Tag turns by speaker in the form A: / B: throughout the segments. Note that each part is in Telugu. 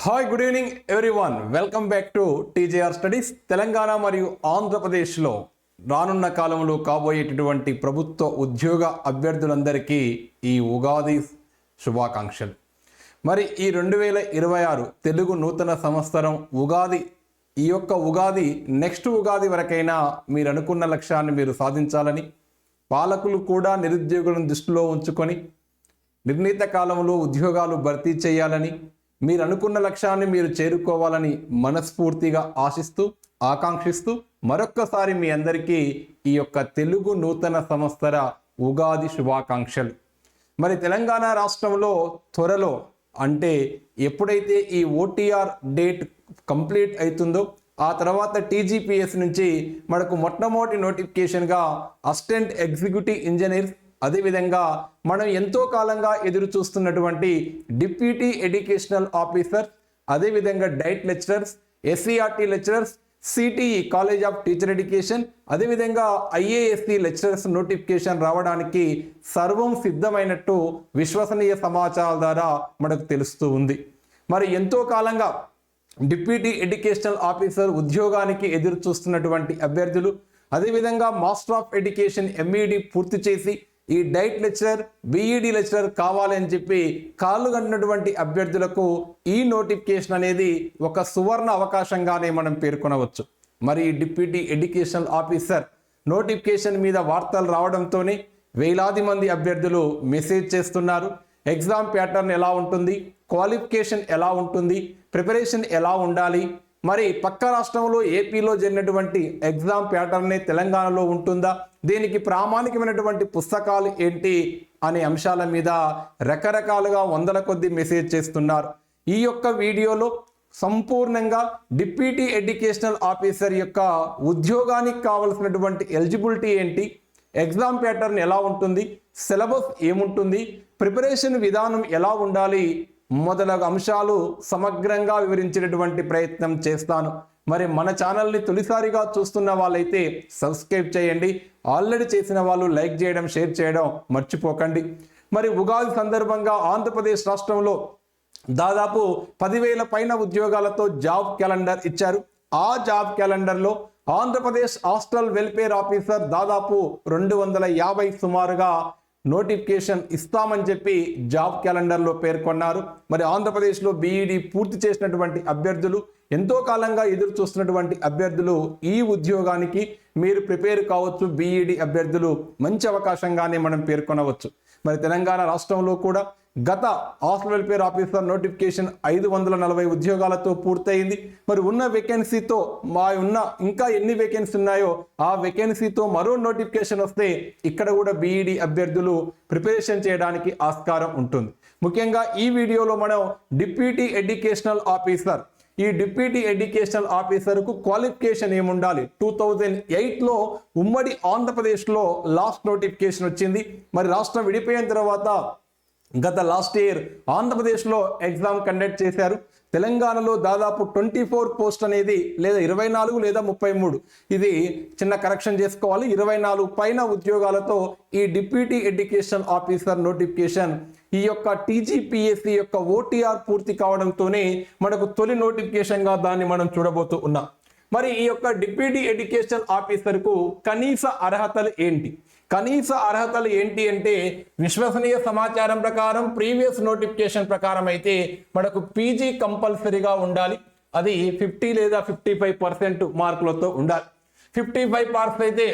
A: Hi good evening everyone, welcome back to TJR studies. Telangana మరియు ఆంధ్రప్రదేశ్లో రానున్న కాలంలో కాబోయేటటువంటి ప్రభుత్వ ఉద్యోగ అభ్యర్థులందరికీ ఈ ఉగాది శుభాకాంక్షలు. మరి ఈ 2026 తెలుగు నూతన సంవత్సరం ఉగాది, ఈ యొక్క ఉగాది నెక్స్ట్ ఉగాది వరకైనా మీరు అనుకున్న లక్ష్యాన్ని మీరు సాధించాలని, పాలకులు కూడా నిరుద్యోగులను దృష్టిలో ఉంచుకొని నిర్ణీత కాలంలో ఉద్యోగాలు భర్తీ చేయాలని, మీరు అనుకున్న లక్ష్యాన్ని మీరు చేరుకోవాలని మనస్ఫూర్తిగా ఆశిస్తూ ఆకాంక్షిస్తూ మరొక్కసారి మీ అందరికీ ఈ యొక్క తెలుగు నూతన సంవత్సర ఉగాది శుభాకాంక్షలు. మరి తెలంగాణ రాష్ట్రంలో త్వరలో, అంటే ఎప్పుడైతే ఈ ఓటీఆర్ డేట్ కంప్లీట్ అవుతుందో ఆ తర్వాత టీజీపీఎస్ నుంచి మనకు మొట్టమొదటి నోటిఫికేషన్గా అసిస్టెంట్ ఎగ్జిక్యూటివ్ ఇంజనీర్స్, అదేవిధంగా మనం ఎంతో కాలంగా ఎదురు చూస్తున్నటువంటి డిప్యూటీ ఎడ్యుకేషనల్ ఆఫీసర్, అదేవిధంగా diet lecturers, SCERT lecturers, CTE college of teacher education, అదేవిధంగా ఐఏఎస్సి లెక్చరర్స్ నోటిఫికేషన్ రావడానికి సర్వం సిద్ధమైనట్టు విశ్వసనీయ సమాచారాల ద్వారా మనకు తెలుస్తూ ఉంది. మరి ఎంతో కాలంగా డిప్యూటీ ఎడ్యుకేషనల్ ఆఫీసర్ ఉద్యోగానికి ఎదురు చూస్తున్నటువంటి అభ్యర్థులు, అదేవిధంగా మాస్టర్ ఆఫ్ ఎడ్యుకేషన్ ఎంఈడి పూర్తి చేసి ఈ డైట్ లెక్చరర్, బీఈడి లెక్చరర్ కావాలని చెప్పి కాళ్ళు కంటున్నటువంటి అభ్యర్థులకు ఈ నోటిఫికేషన్ అనేది ఒక సువర్ణ అవకాశంగానే మనం పేర్కొనవచ్చు. మరి ఈ డిప్యూటీ ఎడ్యుకేషనల్ ఆఫీసర్ నోటిఫికేషన్ మీద వార్తలు రావడంతోనే వేలాది మంది అభ్యర్థులు మెసేజ్ చేస్తున్నారు. ఎగ్జామ్ ప్యాటర్న్ ఎలా ఉంటుంది, క్వాలిఫికేషన్ ఎలా ఉంటుంది, ప్రిపరేషన్ ఎలా ఉండాలి, మరి పక్క రాష్ట్రంలో ఏపీలో జరిగినటువంటి ఎగ్జామ్ ప్యాటర్నే తెలంగాణలో ఉంటుందా, దీనికి ప్రామాణికమైనటువంటి పుస్తకాలు ఏంటి అనే అంశాల మీద రకరకాలుగా వందల కొద్ది మెసేజ్ చేస్తున్నారు. ఈ యొక్క వీడియోలో సంపూర్ణంగా డిప్యూటీ ఎడ్యుకేషనల్ ఆఫీసర్ యొక్క ఉద్యోగానికి కావలసినటువంటి ఎలిజిబిలిటీ ఏంటి, ఎగ్జామ్ ప్యాటర్న్ ఎలా ఉంటుంది, సిలబస్ ఏముంటుంది, ప్రిపరేషన్ విధానం ఎలా ఉండాలి మొదలగు అంశాలు సమగ్రంగా వివరించేటటువంటి ప్రయత్నం చేస్తాను. మరి మన ఛానల్ని తొలిసారిగా చూస్తున్న వాళ్ళైతే సబ్స్క్రైబ్ చేయండి, ఆల్రెడీ చేసిన వాళ్ళు లైక్ చేయడం, షేర్ చేయడం మర్చిపోకండి. మరి ఉగాది సందర్భంగా ఆంధ్రప్రదేశ్ రాష్ట్రంలో దాదాపు 10,000 పైన ఉద్యోగాలతో జాబ్ క్యాలెండర్ ఇచ్చారు. ఆ జాబ్ క్యాలెండర్లో ఆంధ్రప్రదేశ్ హాస్టల్ వెల్ఫేర్ ఆఫీసర్ దాదాపు 250 సుమారుగా నోటిఫికేషన్ ఇస్తామని చెప్పి జాబ్ క్యాలెండర్లో పేర్కొన్నారు. మరి ఆంధ్రప్రదేశ్లో బీఈడి పూర్తి చేసినటువంటి అభ్యర్థులు, ఎంతో కాలంగా ఎదురు చూస్తున్నటువంటి అభ్యర్థులు ఈ ఉద్యోగానికి మీరు ప్రిపేర్ కావచ్చు. బీఈడి అభ్యర్థులు మంచి అవకాశంగానే మనం పేర్కొనవచ్చు. మరి తెలంగాణ రాష్ట్రంలో కూడా గత హాస్టల్ వెల్ఫేర్ ఆఫీసర్ నోటిఫికేషన్ 540 ఉద్యోగాలతో పూర్తయింది. మరి ఉన్న వేకెన్సీతో ఇంకా ఎన్ని వేకెన్సీ ఉన్నాయో ఆ వేకెన్సీతో మరో నోటిఫికేషన్ వస్తే ఇక్కడ కూడా బీఈడి అభ్యర్థులు ప్రిపరేషన్ చేయడానికి ఆస్కారం ఉంటుంది. ముఖ్యంగా ఈ వీడియోలో మనం డిప్యూటీ ఎడ్యుకేషనల్ ఆఫీసర్, ఈ డిప్యూటీ ఎడ్యుకేషనల్ ఆఫీసర్కు క్వాలిఫికేషన్ ఏముండాలి, 2008లో ఉమ్మడి ఆంధ్రప్రదేశ్లో లాస్ట్ నోటిఫికేషన్ వచ్చింది. మరి రాష్ట్రం విడిపోయిన తర్వాత గత లాస్ట్ ఇయర్ ఆంధ్రప్రదేశ్లో ఎగ్జామ్ కండక్ట్ చేశారు. తెలంగాణలో దాదాపు 24 పోస్ట్ అనేది, లేదా 24 లేదా 33, ఇది చిన్న కరెక్షన్ చేసుకోవాలి, 24 పైన ఉద్యోగాలతో ఈ డిప్యూటీ ఎడ్యుకేషన్ ఆఫీసర్ నోటిఫికేషన్ ఈ యొక్క టీజీపీఎస్సీ యొక్క ఓటీఆర్ పూర్తి కావడంతోనే మనకు తొలి నోటిఫికేషన్గా దాన్ని మనం చూడబోతూ ఉన్నాం. మరి ఈ యొక్క డిప్యూటీ ఎడ్యుకేషన్ ఆఫీసర్కు కనీస అర్హతలు ఏంటి? కనీస అర్హతలు ఏంటి అంటే విశ్వసనీయ సమాచారం ప్రకారం, ప్రీవియస్ నోటిఫికేషన్ ప్రకారం అయితే మనకు పీజీ కంపల్సరీగా ఉండాలి. అది 50 లేదా 55% మార్కులతో ఉండాలి. 55% అయితే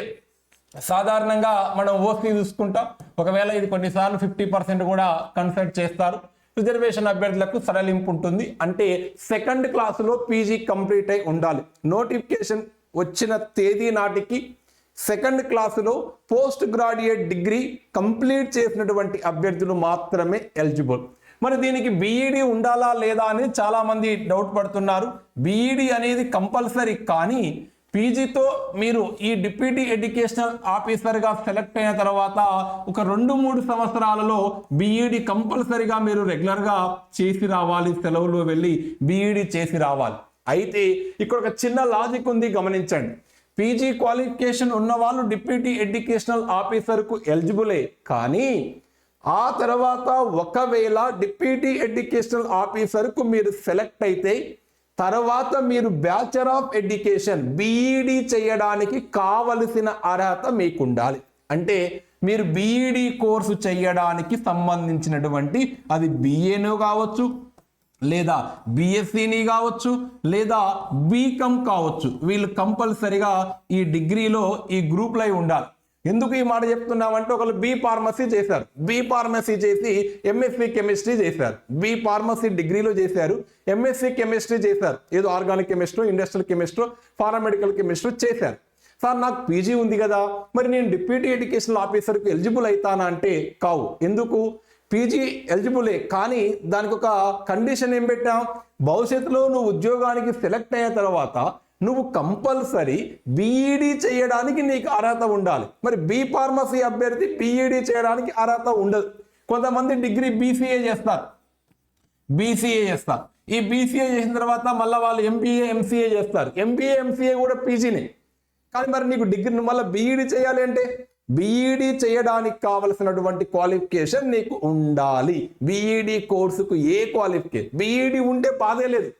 A: సాధారణంగా మనం ఓసీ చూసుకుంటాం. ఒకవేళ ఇది కొన్నిసార్లు 50% కూడా కన్సిడర్ చేస్తారు. రిజర్వేషన్ అభ్యర్థులకు సడలింపు ఉంటుంది. అంటే సెకండ్ క్లాసులో పీజీ కంప్లీట్ అయి ఉండాలి. నోటిఫికేషన్ వచ్చిన తేదీ నాటికి సెకండ్ క్లాసులో పోస్ట్ గ్రాడ్యుయేట్ డిగ్రీ కంప్లీట్ చేసినటువంటి అభ్యర్థులు మాత్రమే ఎలిజిబుల్. మరి దీనికి బీఈడి ఉండాలా లేదా అని చాలామంది డౌట్ పడుతున్నారు. బీఈడి అనేది కంపల్సరీ, కానీ పీజీతో మీరు ఈ డిప్యూటీ ఎడ్యుకేషనల్ ఆఫీసర్గా సెలెక్ట్ అయిన తర్వాత ఒక 2-3 సంవత్సరాలలో బీఈడి కంపల్సరీగా మీరు రెగ్యులర్గా చేసి రావాలి, సెలవులో వెళ్ళి బీఈడి చేసి రావాలి. అయితే ఇక్కడ ఒక చిన్న లాజిక్ ఉంది, గమనించండి. పీజీ క్వాలిఫికేషన్ ఉన్న వాళ్ళు డిప్యూటీ ఎడ్యుకేషనల్ ఆఫీసర్కు ఎలిజిబులే, కానీ ఆ తర్వాత ఒకవేళ డిప్యూటీ ఎడ్యుకేషనల్ ఆఫీసర్కు మీరు సెలెక్ట్ అయితే తర్వాత మీరు బ్యాచలర్ ఆఫ్ ఎడ్యుకేషన్ బీఈడి చేయడానికి కావలసిన అర్హత మీకు ఉండాలి. అంటే మీరు బీఈడి కోర్సు చేయడానికి సంబంధించినటువంటి అది బిఏనో కావచ్చు, లేదా బిఎస్సిని కావచ్చు, లేదా బీకామ్ కావచ్చు. వీళ్ళు కంపల్సరిగా ఈ డిగ్రీలో ఈ గ్రూప్లో ఉండాలి. ఎందుకు ఈ మాట చెప్తున్నామంటే ఒకళ్ళు బి ఫార్మసీ చేశారు, బి ఫార్మసీ చేసి ఎంఎస్సి కెమిస్ట్రీ చేశారు, బి ఫార్మసీ డిగ్రీలో చేశారు, ఎంఎస్సి కెమిస్ట్రీ చేశారు, ఏదో organic chemistry, industrial chemistry, paramedical chemistry చేశారు. సార్ నాకు పీజీ ఉంది కదా, మరి నేను డిప్యూటీ ఎడ్యుకేషనల్ ఆఫీసర్కి ఎలిజిబుల్ అవుతానా అంటే కావు. ఎందుకు? పీజీ ఎలిజిబులే, కానీ దానికి ఒక కండిషన్ ఏం పెట్టాం, భవిష్యత్తులో నువ్వు ఉద్యోగానికి సెలెక్ట్ అయిన తర్వాత నువ్వు కంపల్సరీ బీఈడి చేయడానికి నీకు అర్హత ఉండాలి. మరి బి ఫార్మసీ అభ్యర్థి బీఈడి చేయడానికి అర్హత ఉండదు. కొంతమంది డిగ్రీ బీసీఏ చేస్తారు. ఈ బీసీఏ చేసిన తర్వాత మళ్ళీ వాళ్ళు ఎంబీఏ ఎంసీఏ చేస్తారు. ఎంబీఏ ఎంసీఏ కూడా పీజీనే. కానీ మరి నీకు డిగ్రీ మళ్ళీ బీఈడి చేయాలి అంటే బీఈడి చేయడానికి కావలసినటువంటి క్వాలిఫికేషన్ నీకు ఉండాలి. బీఈడి కోర్సుకు ఏ క్వాలిఫికేషన్, బీఈడి ఉంటే బాధే లేదు,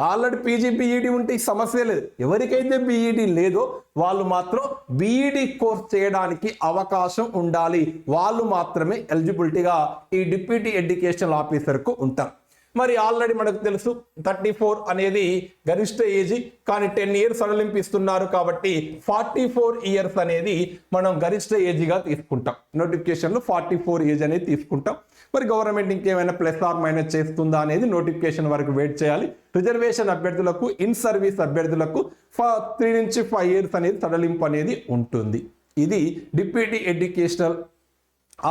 A: ఆల్రెడీ పీజీ బీఈడి ఉంటే సమస్య లేదు. ఎవరికైతే బీఈడి లేదో వాళ్ళు మాత్రం బీఈడి కోర్స్ చేయడానికి అవకాశం ఉండాలి. వాళ్ళు మాత్రమే ఎలిజిబిలిటీగా ఈ డిప్యూటీ ఎడ్యుకేషనల్ ఆఫీసర్కు ఉంటారు. మరి ఆల్రెడీ మనకు తెలుసు 34 అనేది గరిష్ట ఏజ్, కానీ 10 years సడలింపిస్తున్నారు కాబట్టి 44 years అనేది మనం గరిష్ట ఏజ్గా తీసుకుంటాం. నోటిఫికేషన్లో 44 ఏజ్ అనేది తీసుకుంటాం. మరి గవర్నమెంట్ ఇంకేమైనా ప్లస్ ఆర్ మైనస్ చేస్తుందా అనేది నోటిఫికేషన్ వరకు వెయిట్ చేయాలి. రిజర్వేషన్ అభ్యర్థులకు, ఇన్ సర్వీస్ అభ్యర్థులకు 3 నుంచి 5 years అనేది సడలింపు అనేది ఉంటుంది. ఇది డిప్యూటీ ఎడ్యుకేషనల్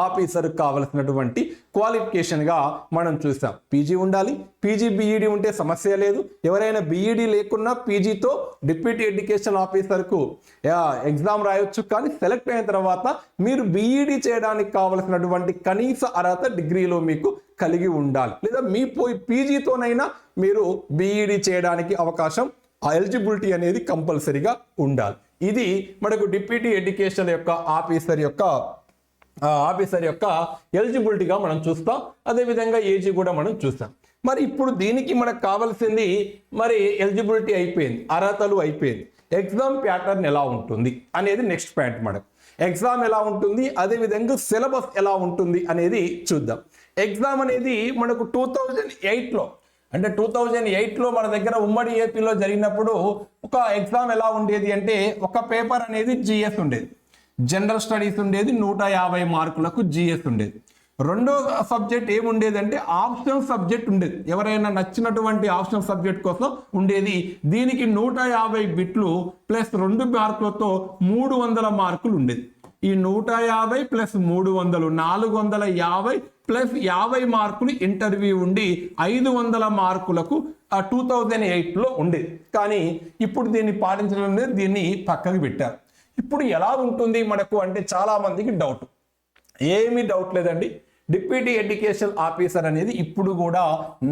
A: ఆఫీసర్ కావలసినటువంటి క్వాలిఫికేషన్గా మనం చూసాం. పీజీ ఉండాలి, పీజీ బీఈడి ఉంటే సమస్య లేదు. ఎవరైనా బీఈడి లేకున్నా పీజీతో డిప్యూటీ ఎడ్యుకేషన్ ఆఫీసర్కు ఎగ్జామ్ రాయొచ్చు. కానీ సెలెక్ట్ అయిన తర్వాత మీరు బీఈడి చేయడానికి కావలసినటువంటి కనీస అర్హత డిగ్రీలో మీకు కలిగి ఉండాలి, లేదా మీ పీజీతోనైనా మీరు బీఈడి చేయడానికి అవకాశం, ఎలిజిబిలిటీ అనేది కంపల్సరీగా ఉండాలి. ఇది మనకు డిప్యూటీ ఎడ్యుకేషన్ యొక్క ఆఫీసర్ యొక్క ఎలిజిబిలిటీగా మనం చూస్తాం. అదేవిధంగా ఏజీ కూడా మనం చూస్తాం. మరి ఇప్పుడు దీనికి మనకు కావాల్సింది, మరి ఎలిజిబిలిటీ అయిపోయింది, అర్హతలు అయిపోయింది, ఎగ్జామ్ ప్యాటర్న్ ఎలా ఉంటుంది అనేది నెక్స్ట్ పాయింట్. మనకు ఎగ్జామ్ ఎలా ఉంటుంది, అదేవిధంగా సిలబస్ ఎలా ఉంటుంది అనేది చూద్దాం. ఎగ్జామ్ అనేది మనకు 2008లో, అంటే 2008లో మన దగ్గర ఉమ్మడి ఏపీలో జరిగినప్పుడు ఒక ఎగ్జామ్ ఎలా ఉండేది అంటే ఒక పేపర్ అనేది జిఎస్ ఉండేది, జనరల్ స్టడీస్ ఉండేది, 150 మార్కులకు జిఎస్ ఉండేది. రెండో సబ్జెక్ట్ ఏముండేదంటే ఆప్షనల్ సబ్జెక్ట్ ఉండేది. ఎవరైనా నచ్చినటువంటి ఆప్షనల్ సబ్జెక్ట్ కోసం ఉండేది. దీనికి 150 బిట్లు ప్లస్ 2 మార్కులతో 300 మార్కులు ఉండేది. ఈ 150 ప్లస్ 300 450 ప్లస్ 50 మార్కులు ఇంటర్వ్యూ ఉండి 500 మార్కులకు 2008లో ఉండేది. కానీ ఇప్పుడు దీన్ని పాటించడం లేదు, దీన్ని పక్కకు పెట్టారు. ఇప్పుడు ఎలా ఉంటుంది మనకు అంటే చాలా మందికి డౌట్. ఏమీ డౌట్ లేదండి, డిప్యూటీ ఎడ్యుకేషన్ ఆఫీసర్ అనేది ఇప్పుడు కూడా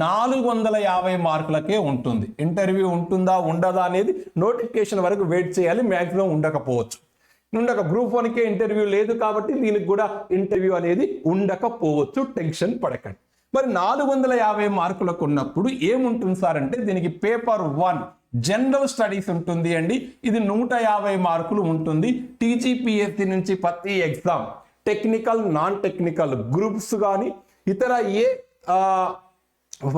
A: 450 మార్కులకే ఉంటుంది. ఇంటర్వ్యూ ఉంటుందా ఉండదా అనేది నోటిఫికేషన్ వరకు వెయిట్ చేయాలి. మ్యాక్సిమం ఉండకపోవచ్చు. గ్రూప్ 1కే ఇంటర్వ్యూ లేదు కాబట్టి దీనికి కూడా ఇంటర్వ్యూ అనేది ఉండకపోవచ్చు. టెన్షన్ పడకండి. మరి 450 మార్కులకు ఉన్నప్పుడు ఏముంటుంది సార్ అంటే దీనికి పేపర్ 1 జనరల్ స్టడీస్ ఉంటుంది అండి. ఇది 150 మార్కులు ఉంటుంది. టీజీపీఎస్సీ నుంచి ప్రతి exam technical, non technical groups కానీ ఇతర ఏ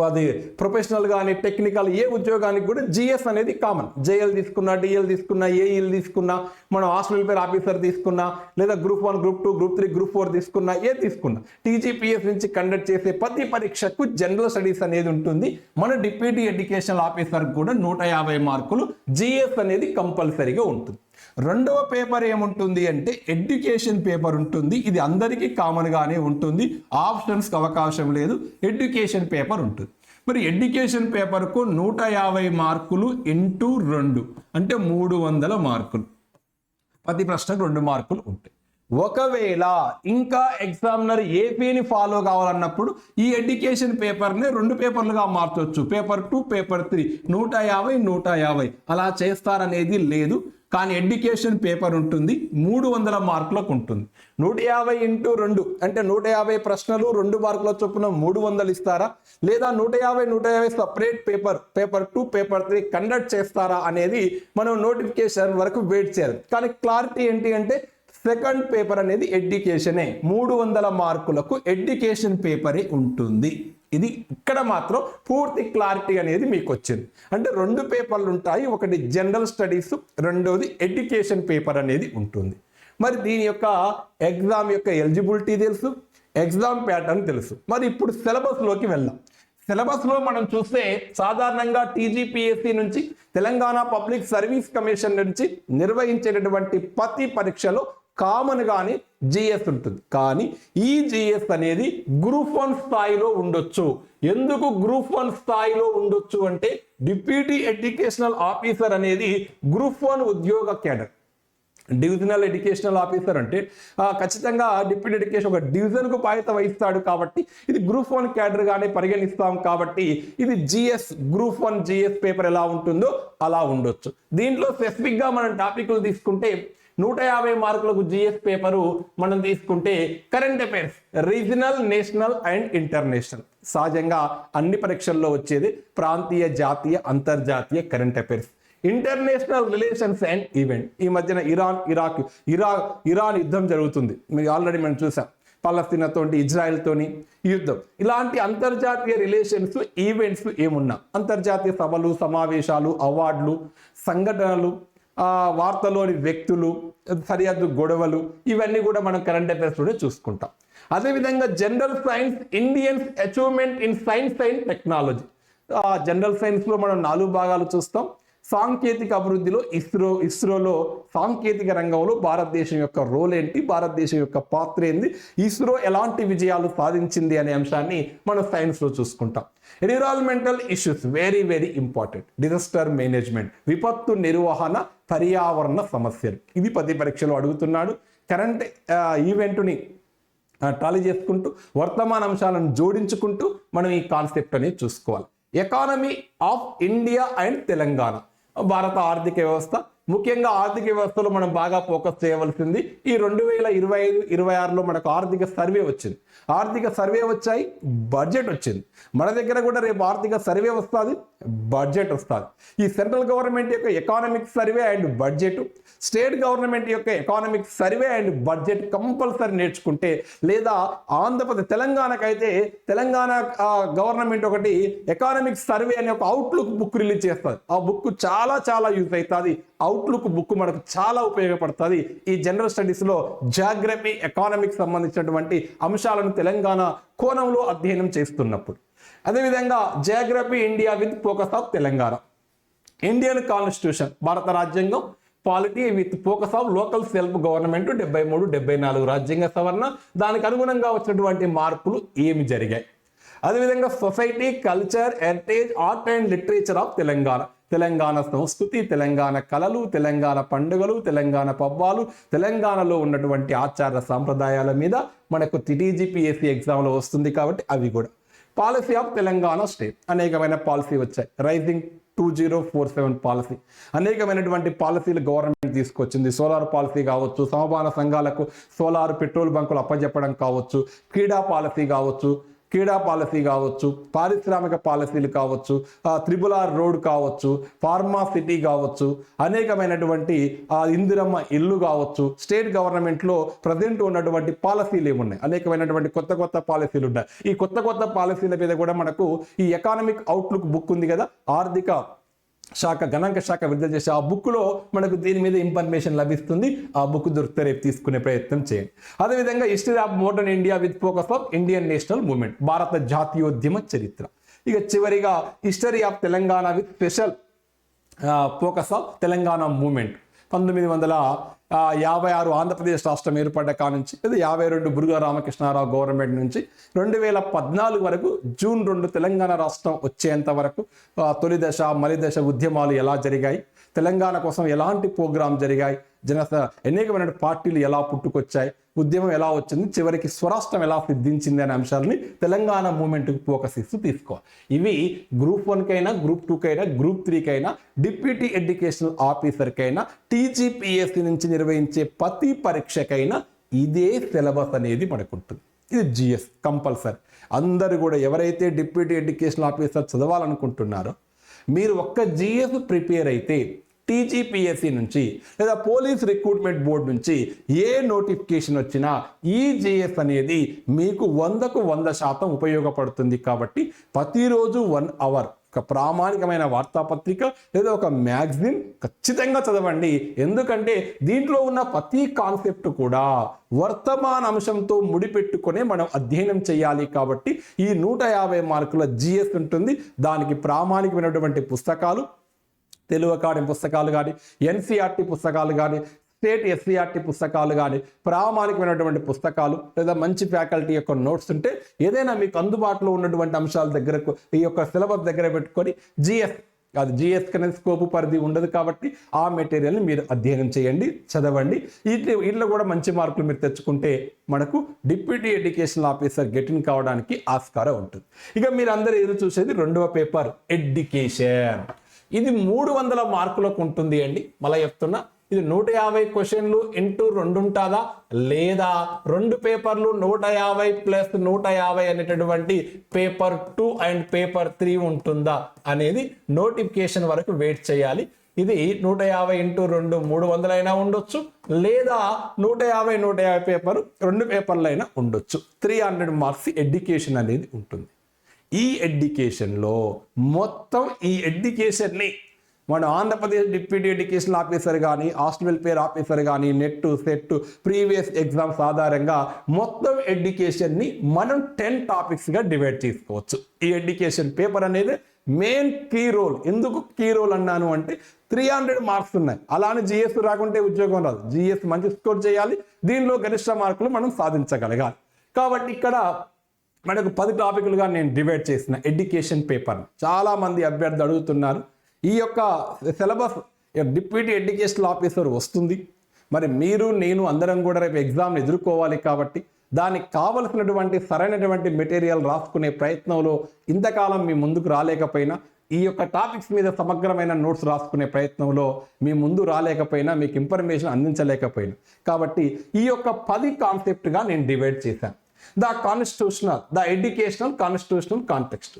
A: అది ప్రొఫెషనల్ కానీ టెక్నికల్ ఏ ఉద్యోగానికి కూడా జిఎస్ అనేది కామన్. జేఎల్ తీసుకున్నా, డిఎల్ తీసుకున్నా, ఏఈఎల్ తీసుకున్నా, మనం హాస్టల్ వెల్ఫేర్ ఆఫీసర్ తీసుకున్నా, లేదా గ్రూప్ 1, గ్రూప్ 2, గ్రూప్ 3, గ్రూప్ 4 తీసుకున్నా, తీసుకున్నా టీజీపీఎస్ నుంచి కండక్ట్ చేసే ప్రతి పరీక్షకు జనరల్ స్టడీస్ అనేది ఉంటుంది. మన డిప్యూటీ ఎడ్యుకేషన్ ఆఫీసర్ కూడా 150 మార్కులు జిఎస్ అనేది కంపల్సరీగా ఉంటుంది. రెండవ పేపర్ ఏముంటుంది అంటే ఎడ్యుకేషన్ పేపర్ ఉంటుంది. ఇది అందరికీ కామన్ గానే ఉంటుంది, ఆప్షన్స్ అవకాశం లేదు. ఎడ్యుకేషన్ పేపర్ ఉంటుంది. మరి ఎడ్యుకేషన్ పేపర్కు 150 మార్కులు ఇంటూ 2 అంటే 300 మార్కులు. ప్రతి ప్రశ్నకు 2 మార్కులు ఉంటాయి. ఒకవేళ ఇంకా ఎగ్జామినర్ ఏపీని ఫాలో కావాలన్నప్పుడు ఈ ఎడ్యుకేషన్ పేపర్ని 2 పేపర్లుగా మార్చవచ్చు. పేపర్ 2, పేపర్ 3 150 150 అలా చేస్తారనేది లేదు. కానీ ఎడ్యుకేషన్ పేపర్ ఉంటుంది 300 మార్కులకు ఉంటుంది. 150 ఇంటూ 2 అంటే 150 ప్రశ్నలు 2 మార్కుల చొప్పున 300 ఇస్తారా, లేదా 150 సపరేట్ పేపర్ 2 పేపర్ 3 కండక్ట్ చేస్తారా అనేది మనం నోటిఫికేషన్ వరకు వెయిట్ చేయాలి. కానీ క్లారిటీ ఏంటి అంటే సెకండ్ పేపర్ అనేది ఎడ్యుకేషనే, 300 మార్కులకు ఎడ్యుకేషన్ పేపరే ఉంటుంది. ఇది ఇక్కడ మాత్రం పూర్తి క్లారిటీ అనేది మీకు వచ్చింది. అంటే 2 పేపర్లు ఉంటాయి, ఒకటి జనరల్ స్టడీస్, రెండోది ఎడ్యుకేషన్ పేపర్ అనేది ఉంటుంది. మరి దీని యొక్క ఎగ్జామ్ యొక్క ఎలిజిబిలిటీ తెలుసు, ఎగ్జామ్ ప్యాటర్న్ తెలుసు. మరి ఇప్పుడు సిలబస్లోకి వెళ్దాం. సిలబస్లో మనం చూస్తే సాధారణంగా టీజీపీఎస్సీ నుంచి, తెలంగాణ పబ్లిక్ సర్వీస్ కమిషన్ నుంచి నిర్వహించేటటువంటి ప్రతి పరీక్షలో కామన్ గానే జిఎస్ ఉంటుంది. కానీ ఈ జిఎస్ అనేది గ్రూప్ 1 స్థాయిలో ఉండొచ్చు. ఎందుకు గ్రూప్ 1 స్థాయిలో ఉండొచ్చు అంటే డిప్యూటీ ఎడ్యుకేషనల్ ఆఫీసర్ అనేది గ్రూప్ 1 ఉద్యోగ కేడర్. డివిజనల్ ఎడ్యుకేషనల్ ఆఫీసర్ అంటే ఖచ్చితంగా డిప్యూటీ ఎడ్యుకేషన్ ఒక డివిజన్కు బాధ్యత వహిస్తాడు. కాబట్టి ఇది గ్రూప్ 1 క్యాడర్గానే పరిగణిస్తాం. కాబట్టి ఇది జిఎస్ గ్రూప్ 1 జిఎస్ పేపర్ ఎలా ఉంటుందో అలా ఉండొచ్చు. దీంట్లో స్పెసిఫిక్గా మనం టాపిక్లు తీసుకుంటే 150 మార్కులకు జిఎస్ పేపరు మనం తీసుకుంటే current affairs, regional, national and international. సహజంగా అన్ని పరీక్షల్లో వచ్చేది ప్రాంతీయ, జాతీయ, అంతర్జాతీయ current affairs. International relations and event. ఈ మధ్యన ఇరాన్ యుద్ధం జరుగుతుంది, మీకు ఆల్రెడీ మనం చూసాం. పాలస్తీనాతోటి, ఇజ్రాయెల్తోని యుద్ధం. ఇలాంటి అంతర్జాతీయ రిలేషన్స్, ఈవెంట్స్ ఏమున్నా, అంతర్జాతీయ సభలు, సమావేశాలు, అవార్డులు, సంఘటనలు, వార్తలోని వ్యక్తులు, సరిహద్దు గొడవలు, ఇవన్నీ కూడా మనం కరెంట్ అఫైర్స్లోనే చూసుకుంటాం. అదేవిధంగా general science, Indians achievement in science and technology. General సైన్స్లో మనం 4 భాగాలు చూస్తాం. సాంకేతిక అభివృద్ధిలో ఇస్రోలో సాంకేతిక రంగంలో భారతదేశం యొక్క రోల్ ఏంటి, భారతదేశం యొక్క పాత్ర ఏంది, ఇస్రో ఎలాంటి విజయాలు సాధించింది అనే అంశాన్ని మనం సైన్స్లో చూసుకుంటాం. Environmental issues very very important. Disaster management, విపత్తు నిర్వహణ, పర్యావరణ సమస్యలు. ఇది ప్రతి పరీక్షలో అడుగుతున్నాడు. కరెంట్ ఈవెంట్ని టాలీ చేసుకుంటూ వర్తమాన అంశాలను జోడించుకుంటూ మనం ఈ కాన్సెప్ట్ అనేది చూసుకోవాలి. Economy of India and Telangana. భారత ఆర్థిక వ్యవస్థ, ముఖ్యంగా ఆర్థిక వ్యవస్థలో మనం బాగా ఫోకస్ చేయవలసింది ఈ 2025-26లో మనకు ఆర్థిక సర్వే వచ్చింది. ఆర్థిక సర్వే వచ్చాయి, బడ్జెట్ వచ్చింది. మన దగ్గర కూడా రేపు ఆర్థిక సర్వే వస్తుంది, బడ్జెట్ వస్తుంది. ఈ సెంట్రల్ గవర్నమెంట్ యొక్క economic survey and budget, state government యొక్క economic survey and budget compulsory నేర్చుకుంటే, లేదా ఆంధ్రప్రదేశ్ తెలంగాణకైతే తెలంగాణ గవర్నమెంట్ ఒకటి ఎకానమిక్ సర్వే అనే ఒక అవుట్లుక్ బుక్ రిలీజ్ చేస్తుంది. ఆ బుక్ చాలా చాలా యూజ్ అవుతుంది. అవుట్లుక్ బుక్ మనకు చాలా ఉపయోగపడుతుంది. ఈ జనరల్ స్టడీస్లో జాగ్రఫీ, ఎకానమిక్ సంబంధించినటువంటి అంశాలను తెలంగాణ కోణంలో అధ్యయనం చేస్తున్నప్పుడు. అదేవిధంగా geography India with focus of Telangana. Indian constitution, భారత రాజ్యాంగం, polity with focus of local self government 73-74 రాజ్యాంగ సవరణ, దానికి అనుగుణంగా వచ్చినటువంటి మార్పులు ఏమి జరిగాయి. అదేవిధంగా society, culture, heritage, art and literature of Telangana. Telangana సంస్కృతి, తెలంగాణ కళలు, తెలంగాణ పండుగలు, తెలంగాణ పబ్బాలు, తెలంగాణలో ఉన్నటువంటి ఆచార సాంప్రదాయాల మీద మనకు టీజీపీఎస్సీ ఎగ్జామ్లో వస్తుంది. కాబట్టి అవి కూడా. పాలసీ ఆఫ్ తెలంగాణ స్టేట్, అనేకమైన పాలసీ వచ్చాయి. రైజింగ్ 2047 పాలసీ, అనేకమైనటువంటి పాలసీలు గవర్నమెంట్ తీసుకొచ్చింది. సోలార్ పాలసీ కావచ్చు, సమపాన సంఘాలకు సోలార్ పెట్రోల్ బంకులు అప్పజెప్పడం కావచ్చు, క్రీడా పాలసీ కావచ్చు, పారిశ్రామిక పాలసీలు కావచ్చు, త్రిపుల్-R రోడ్ కావచ్చు, ఫార్మా సిటీ కావచ్చు, అనేకమైనటువంటి ఇందిరమ్మ ఇల్లు కావచ్చు. స్టేట్ గవర్నమెంట్లో ప్రజెంట్ ఉన్నటువంటి పాలసీలు ఏమున్నాయి, అనేకమైనటువంటి కొత్త పాలసీలు ఉన్నాయి. ఈ కొత్త పాలసీల మీద కూడా మనకు ఈ ఎకానమిక్ అవుట్లుక్ బుక్ ఉంది కదా, ఆర్థిక శాఖ, గణాంక శాఖ విడుదల చేసే ఆ బుక్లో మనకు దీని మీద ఇన్ఫర్మేషన్ లభిస్తుంది. ఆ బుక్ దొరికితే రేపు తీసుకునే ప్రయత్నం చేయండి. అదేవిధంగా history of modern India with focus of Indian national movement, భారత జాతీయోద్యమ చరిత్ర. ఇక చివరిగా history of Telangana with special focus of Telangana movement. 1956 Andhra Pradesh రాష్ట్రం ఏర్పడ్డ కానుంచి, లేదా 52 బురుగా రామకృష్ణారావు గవర్నమెంట్ నుంచి 2014 వరకు జూన్ 2 తెలంగాణ రాష్ట్రం వచ్చేంత వరకు తొలి దశ, మలి దశ ఉద్యమాలు ఎలా జరిగాయి, తెలంగాణ కోసం ఎలాంటి ప్రోగ్రాం జరిగాయి, అనేకమైన పార్టీలు ఎలా పుట్టుకొచ్చాయి, ఉద్యమం ఎలా వచ్చింది, చివరికి స్వరాష్ట్రం ఎలా సిద్ధించింది అనే అంశాలని తెలంగాణ మూమెంట్కి ఫోకస్ ఇస్తూ తీసుకోవాలి. ఇవి గ్రూప్ 1కైనా, గ్రూప్ 2కైనా, గ్రూప్ 3కైనా, డిప్యూటీ ఎడ్యుకేషనల్ ఆఫీసర్కైనా, టీజీపీఎస్సీ నుంచి నిర్వహించే ప్రతి పరీక్షకైనా ఇదే సిలబస్ అనేది మనకుంటుంది. ఇది జిఎస్ కంపల్సరీ. అందరూ కూడా ఎవరైతే డిప్యూటీ ఎడ్యుకేషనల్ ఆఫీసర్ చదవాలనుకుంటున్నారో మీరు ఒక్క జిఎస్ ప్రిపేర్ అయితే టీజీపీఎస్సీ నుంచి లేదా పోలీస్ రిక్రూట్మెంట్ బోర్డు నుంచి ఏ నోటిఫికేషన్ వచ్చినా ఈ జిఎస్ అనేది మీకు 100% ఉపయోగపడుతుంది. కాబట్టి ప్రతిరోజు 1 అవర్ ఒక ప్రామాణికమైన వార్తాపత్రిక లేదా ఒక మ్యాగజైన్ ఖచ్చితంగా చదవండి. ఎందుకంటే దీంట్లో ఉన్న ప్రతి కాన్సెప్ట్ కూడా వర్తమాన అంశంతో ముడిపెట్టుకునే మనం అధ్యయనం చేయాలి. కాబట్టి ఈ 150 మార్కుల జిఎస్ ఉంటుంది. దానికి ప్రామాణికమైనటువంటి పుస్తకాలు, తెలుగు అకాడమీ పుస్తకాలు కానీ, ఎన్సీఆర్టీ పుస్తకాలు కానీ, స్టేట్ ఎస్సీఆర్టీ పుస్తకాలు కానీ, ప్రామాణికమైనటువంటి పుస్తకాలు లేదా మంచి ఫ్యాకల్టీ యొక్క నోట్స్ ఉంటే ఏదైనా మీకు అందుబాటులో ఉన్నటువంటి అంశాల దగ్గరకు ఈ యొక్క సిలబస్ దగ్గర పెట్టుకొని జిఎస్ అనేది స్కోపు పరిధి ఉండదు కాబట్టి ఆ మెటీరియల్ని మీరు అధ్యయనం చేయండి, చదవండి. వీటిలో కూడా మంచి మార్కులు మీరు తెచ్చుకుంటే మనకు డిప్యూటీ ఎడ్యుకేషనల్ ఆఫీసర్ గెటిన్ కావడానికి ఆస్కారం ఉంటుంది. ఇక మీరు అందరూ ఎదురు చూసేది 2వ పేపర్ ఎడ్యుకేషన్. ఇది 300 మార్కులకు ఉంటుంది అండి. మళ్ళీ చెప్తున్నా, ఇది 150 క్వశ్చన్లు ఇంటూ 2 ఉంటుందా లేదా 2 పేపర్లు 150 ప్లస్ 150 అనేటటువంటి పేపర్ 2 అండ్ పేపర్ 3 ఉంటుందా అనేది నోటిఫికేషన్ వరకు వెయిట్ చేయాలి. ఇది 150 ఇంటూ 2 300 అయినా ఉండొచ్చు, లేదా 150 పేపర్ 2 పేపర్లు అయినా ఉండొచ్చు. 300 మార్క్స్ ఎడ్యుకేషన్ అనేది ఉంటుంది. ఈ ఎడ్యుకేషన్లో మొత్తం ఈ ఎడ్యుకేషన్ని మన ఆంధ్రప్రదేశ్ డిప్యూటీ ఎడ్యుకేషన్ ఆఫీసర్ కానీ, హాస్టల్ వెల్ఫేర్ ఆఫీసర్ కానీ, నెట్, సెట్, ప్రీవియస్ ఎగ్జామ్స్ ఆధారంగా మొత్తం ఎడ్యుకేషన్ని మనం 10 టాపిక్స్గా డివైడ్ చేసుకోవచ్చు. ఈ ఎడ్యుకేషన్ పేపర్ అనేది మెయిన్ కీ రోల్. ఎందుకు కీ రోల్ అన్నాను అంటే 300 మార్క్స్ ఉన్నాయి. అలానే జిఎస్ రాకుంటే ఉద్యోగం రాదు. జిఎస్ మంచి స్కోర్ చేయాలి, దీనిలో గరిష్ట మార్కులు మనం సాధించగలగాలి. కాబట్టి ఇక్కడ మనకు 10 టాపిక్లుగా నేను డివైడ్ చేసిన ఎడ్యుకేషన్ పేపర్. చాలామంది అభ్యర్థులు అడుగుతున్నారు, ఈ యొక్క సిలబస్ డిప్యూటీ ఎడ్యుకేషనల్ ఆఫీసర్ వస్తుంది, మరి మీరు నేను అందరం కూడా రేపు ఎగ్జామ్ని ఎదుర్కోవాలి. కాబట్టి దానికి కావలసినటువంటి సరైనటువంటి మెటీరియల్ రాసుకునే ప్రయత్నంలో ఇంతకాలం మీ ముందుకు రాలేకపోయినా, ఈ యొక్క టాపిక్స్ మీద సమగ్రమైన నోట్స్ రాసుకునే ప్రయత్నంలో మీ ముందు రాలేకపోయినా, మీకు ఇన్ఫర్మేషన్ అందించలేకపోయినా, కాబట్టి ఈ యొక్క 10 కాన్సెప్ట్గా నేను డివైడ్ చేశాను. The educational constitutional context.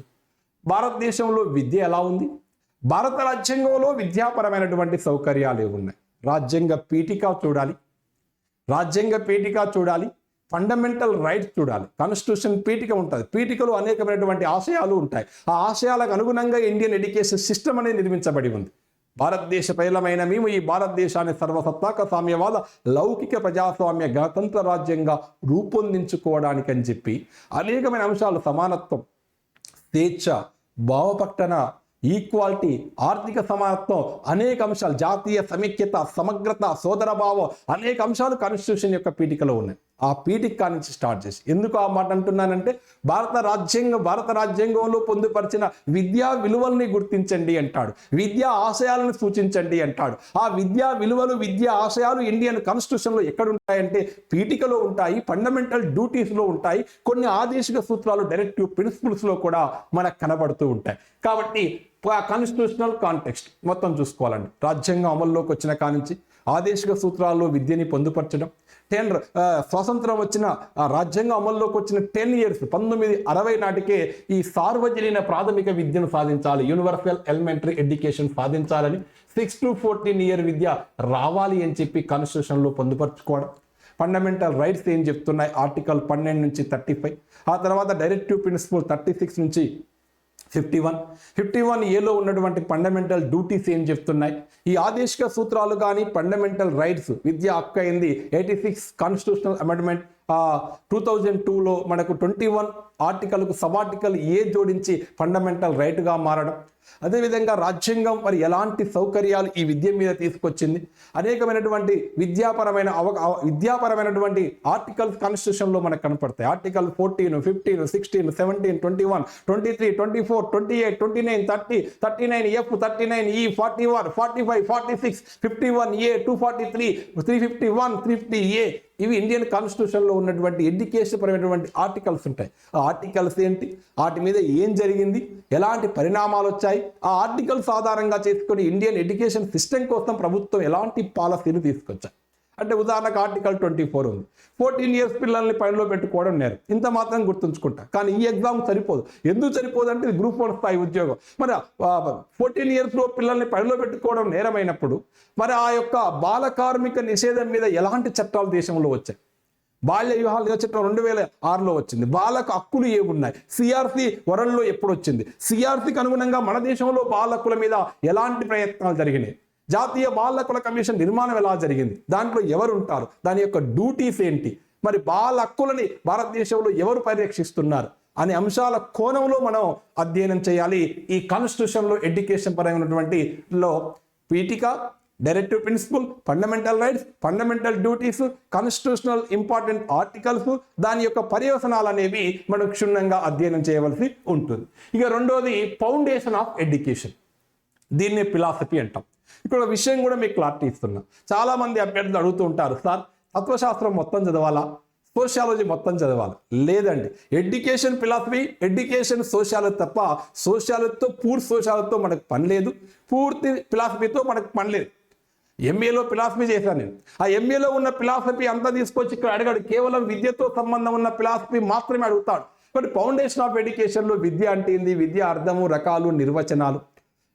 A: భారతదేశంలో విద్య ఎలా ఉంది, భారత రాజ్యాంగంలో విద్యాపరమైనటువంటి సౌకర్యాలు ఏమున్నాయి, రాజ్యాంగ పీఠిక చూడాలి, ఫండమెంటల్ రైట్స్ చూడాలి. కాన్స్టిట్యూషన్ పీఠిక ఉంటుంది, పీఠికలో అనేకమైనటువంటి ఆశయాలు ఉంటాయి. ఆ ఆశయాలకు అనుగుణంగా ఇండియన్ ఎడ్యుకేషన్ సిస్టమ్ అనేది నిర్మించబడి ఉంది. భారతదేశ పైలమైన మేము ఈ భారతదేశాన్ని సర్వసత్తాక సామ్యవాద లౌకిక ప్రజాస్వామ్య గణతంత్ర రాజ్యంగా రూపొందించుకోవడానికి అని చెప్పి అనేకమైన అంశాలు, సమానత్వం, స్వేచ్ఛ, భావపట్టణ, ఈక్వాలిటీ, ఆర్థిక సమానత్వం, అనేక అంశాలు, జాతీయ సమైక్యత, సమగ్రత, సోదర భావం, అనేక అంశాలు కాన్స్టిట్యూషన్ యొక్క పీఠికలో ఉన్నాయి. ఆ పీఠిక నుంచి స్టార్ట్ చేసి ఎందుకు ఆ మాట అంటున్నానంటే భారత రాజ్యాంగంలో పొందుపరిచిన విద్యా విలువల్ని గుర్తించండి అంటాడు, విద్యా ఆశయాలను సూచించండి అంటాడు. ఆ విద్యా విలువలు, విద్యా ఆశయాలు ఇండియన్ కాన్స్టిట్యూషన్లో ఎక్కడ ఉంటాయంటే పీఠికలో ఉంటాయి, ఫండమెంటల్ డ్యూటీస్లో ఉంటాయి, కొన్ని ఆదేశిక సూత్రాలు, డైరెక్టివ్ ప్రిన్సిపల్స్లో కూడా మనకు కనబడుతూ ఉంటాయి. కాబట్టి కాన్స్టిట్యూషనల్ కాంటెక్స్ట్ మొత్తం చూసుకోవాలండి. రాజ్యాంగం అమల్లోకి వచ్చిన కానుంచి ఆదేశిక సూత్రాల్లో విద్యని పొందుపరచడం, స్వాతంత్రం వచ్చిన రాజ్యాంగం అమల్లోకి వచ్చిన 10 years 1960 నాటికే ఈ సార్వజనీన ప్రాథమిక విద్యను సాధించాలి, యూనివర్సల్ ఎలిమెంటరీ ఎడ్యుకేషన్ సాధించాలని, 6 to 14 year విద్య రావాలి అని చెప్పి కాన్స్టిట్యూషన్లో పొందుపరచుకోవడం. ఫండమెంటల్ రైట్స్ ఏం చెప్తున్నాయి, ఆర్టికల్ 12 నుంచి 35, ఆ తర్వాత డైరెక్టివ్ ప్రిన్సిపల్ 36 నుంచి 51ఏలో ఉన్నటువంటి ఫండమెంటల్ డ్యూటీస్ ఏం చెప్తున్నాయి, ఈ ఆదేశిక సూత్రాలు కానీ ఫండమెంటల్ రైట్స్, విద్య హక్కు అయింది 86 కాన్స్టిట్యూషనల్ అమెండ్మెంట్ 2002లో మనకు 21 ఆర్టికల్కు సబ్ ఆర్టికల్ ఏ జోడించి ఫండమెంటల్ రైట్గా మారడం. అదేవిధంగా రాజ్యాంగం మరి ఎలాంటి సౌకర్యాలు ఈ విద్య మీద తీసుకొచ్చింది, అనేకమైనటువంటి విద్యాపరమైనటువంటి ఆర్టికల్స్ కాన్స్టిట్యూషన్లో మనకు కనపడతాయి. Article 14, 15, 16, 17, 21, 23, 24, 28, 29, 30, 39F, 39E, 41, 45, 46, 51A, 243, 351, 350A, ఇవి ఇండియన్ కాన్స్టిట్యూషన్లో ఉన్నటువంటి ఎడ్యుకేషన్ పరమైనటువంటి ఆర్టికల్స్ ఉంటాయి. ఆ ఆర్టికల్స్ ఏంటి, వాటి మీద ఏం జరిగింది, ఎలాంటి పరిణామాలు వచ్చాయి, ఆ ఆర్టికల్స్ ఆధారంగా చేసుకొని ఇండియన్ ఎడ్యుకేషన్ సిస్టమ్ కోసం ప్రభుత్వం ఎలాంటి పాలసీలు తీసుకొచ్చాయి. అంటే ఉదాహరణకు ఆర్టికల్ 24 ఉంది. 14 years పిల్లల్ని పనిలో పెట్టుకోవడం నేరం. ఇంత మాత్రం గుర్తుంచుకుంటా. కానీ ఈ ఎగ్జామ్ సరిపోదు. ఎందుకు సరిపోదు అంటే ఇది గ్రూప్ 1 స్థాయి ఉద్యోగం. మరి 14 years పిల్లల్ని పనిలో పెట్టుకోవడం నేరమైనప్పుడు మరి ఆ యొక్క బాల కార్మిక నిషేధం మీద ఎలాంటి చట్టాలు దేశంలో వచ్చాయి? బాల్య వివాహాల చట్టం 2006లో వచ్చింది. బాలకు హక్కులు ఏమున్నాయి? సిఆర్సి వరల్డ్లో ఎప్పుడు వచ్చింది? సిఆర్సికి అనుగుణంగా మన దేశంలో బాల హక్కుల మీద ఎలాంటి ప్రయత్నాలు జరిగినాయి? జాతీయ బాల హక్కుల కమిషన్ నిర్మాణం ఎలా జరిగింది? దాంట్లో ఎవరు ఉంటారు? దాని యొక్క డ్యూటీస్ ఏంటి? మరి బాల హక్కులని భారతదేశంలో ఎవరు పరిరక్షిస్తున్నారు అనే అంశాల కోణంలో మనం అధ్యయనం చేయాలి. ఈ కాన్స్టిట్యూషన్లో ఎడ్యుకేషన్ పరమైనటువంటి పీఠిక, directive principle, fundamental rights, fundamental duties, constitutional important articles, దాని యొక్క పర్యవసనాలు అనేవి మనం క్షుణ్ణంగా అధ్యయనం చేయవలసి ఉంటుంది. ఇక రెండోది ఫౌండేషన్ ఆఫ్ ఎడ్యుకేషన్. దీన్ని ఫిలాసఫీ అంటాం. ఇక్కడ విషయం కూడా మీకు క్లారిటీ ఇస్తున్నా. చాలా మంది అభ్యర్థులు అడుగుతూ ఉంటారు, సార్ తత్వశాస్త్రం మొత్తం చదవాలా, సోషియాలజీ మొత్తం చదవాలి? లేదండి. ఎడ్యుకేషన్ ఫిలాసఫీ, ఎడ్యుకేషన్ సోషియాలజీ తప్ప సోషియాలజీతో పూర్తి సోషియాలజీతో మనకు పని లేదు, పూర్తి ఫిలాసఫీతో మనకు పని లేదు. ఎంఏలో ఫిలాసఫీ చేశాను నేను. ఆ ఎంఏలో ఉన్న ఫిలాసఫీ అంతా తీసుకొచ్చి ఇక్కడ అడగాడు. కేవలం విద్యతో సంబంధం ఉన్న ఫిలాసఫీ మాత్రమే అడుగుతాడు. బట్ ఫౌండేషన్ ఆఫ్ ఎడ్యుకేషన్లో విద్య అంటే ఏంది, విద్య అర్థము, రకాలు, నిర్వచనాలు,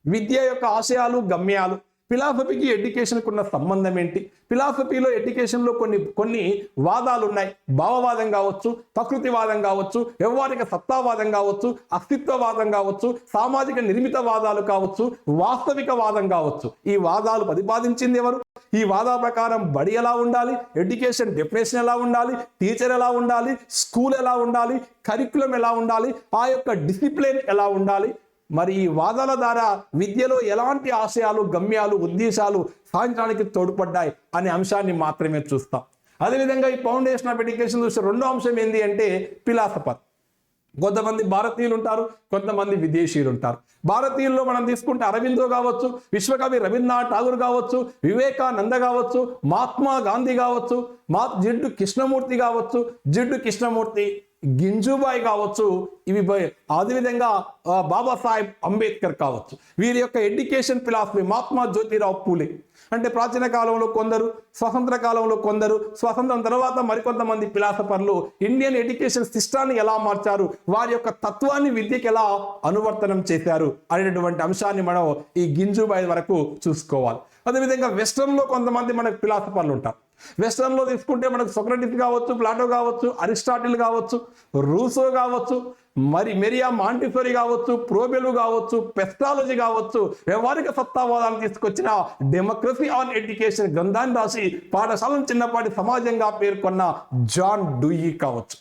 A: విద్య యొక్క ఆశయాలు, గమ్యాలు, ఫిలాసఫీకి ఎడ్యుకేషన్కి ఉన్న సంబంధం ఏంటి, ఫిలాసఫీలో ఎడ్యుకేషన్లో కొన్ని వాదాలు ఉన్నాయి. భావవాదం కావచ్చు, ప్రకృతివాదం కావచ్చు, వ్యవహారిక సత్తావాదం కావచ్చు, అస్తిత్వవాదం కావచ్చు, సామాజిక నిర్మిత వాదాలు కావచ్చు, వాస్తవిక వాదం కావచ్చు. ఈ వాదాలు ప్రతిపాదించింది ఎవరు? ఈ వాదా ప్రకారం బడి ఎలా ఉండాలి, ఎడ్యుకేషన్ డెఫినేషన్ ఎలా ఉండాలి, టీచర్ ఎలా ఉండాలి, స్కూల్ ఎలా ఉండాలి, కరికులం ఎలా ఉండాలి, ఆ యొక్క డిసిప్లిన్ ఎలా ఉండాలి, మరి ఈ వాదాల ద్వారా విద్యలో ఎలాంటి ఆశయాలు, గమ్యాలు, ఉద్దేశాలు సాధించడానికి తోడ్పడ్డాయి అనే అంశాన్ని మాత్రమే చూస్తాం. అదేవిధంగా ఈ ఫౌండేషన్ ఆఫ్ ఎడ్యుకేషన్ చూస్తే రెండో అంశం ఏంటి అంటే ఫిలాసఫర్. కొంతమంది భారతీయులు ఉంటారు, కొంతమంది విదేశీయులు ఉంటారు. భారతీయుల్లో మనం తీసుకుంటే అరవిందో కావచ్చు, విశ్వకవి రవీంద్రనాథ్ ఠాగూర్ కావచ్చు, వివేకానంద కావచ్చు, మహాత్మా గాంధీ కావచ్చు, జిడ్డు కృష్ణమూర్తి కావచ్చు, గింజుబాయి కావచ్చు, ఇవి అదేవిధంగా బాబాసాహెబ్ అంబేద్కర్ కావచ్చు. వీరి యొక్క ఎడ్యుకేషన్ ఫిలాసఫీ మహాత్మా జ్యోతిరావు పూలే. అంటే ప్రాచీన కాలంలో కొందరు, స్వతంత్ర కాలంలో కొందరు, స్వతంత్రం తర్వాత మరికొంతమంది ఫిలాసఫర్లు ఇండియన్ ఎడ్యుకేషన్ సిస్టాన్ని ఎలా మార్చారు, వారి యొక్క తత్వాన్ని విద్యకి ఎలా అనువర్తనం చేశారు అనేటటువంటి అంశాన్ని మనం ఈ గింజుబాయి వరకు చూసుకోవాలి. అదేవిధంగా వెస్ట్రన్లో కొంతమంది మనకు ఫిలాసఫర్లు ఉంటారు. వెస్టర్న్లో తీసుకుంటే మనకు సోక్రటీస్ కావచ్చు, ప్లాటో కావచ్చు, అరిస్టాటిల్ కావచ్చు, రూసో కావచ్చు, మరి మెరియా మాంటిసోరీ కావచ్చు, ప్రోబెలు కావచ్చు, పెస్టాలజీ కావచ్చు, వ్యవహారిక సత్తావాదాన్ని తీసుకొచ్చిన డెమోక్రసీ ఆన్ ఎడ్యుకేషన్ గ్రంథాన్ని రాసి పాఠశాలను చిన్నపాటి సమాజంగా పేర్కొన్న జాన్ డూయి కావచ్చు.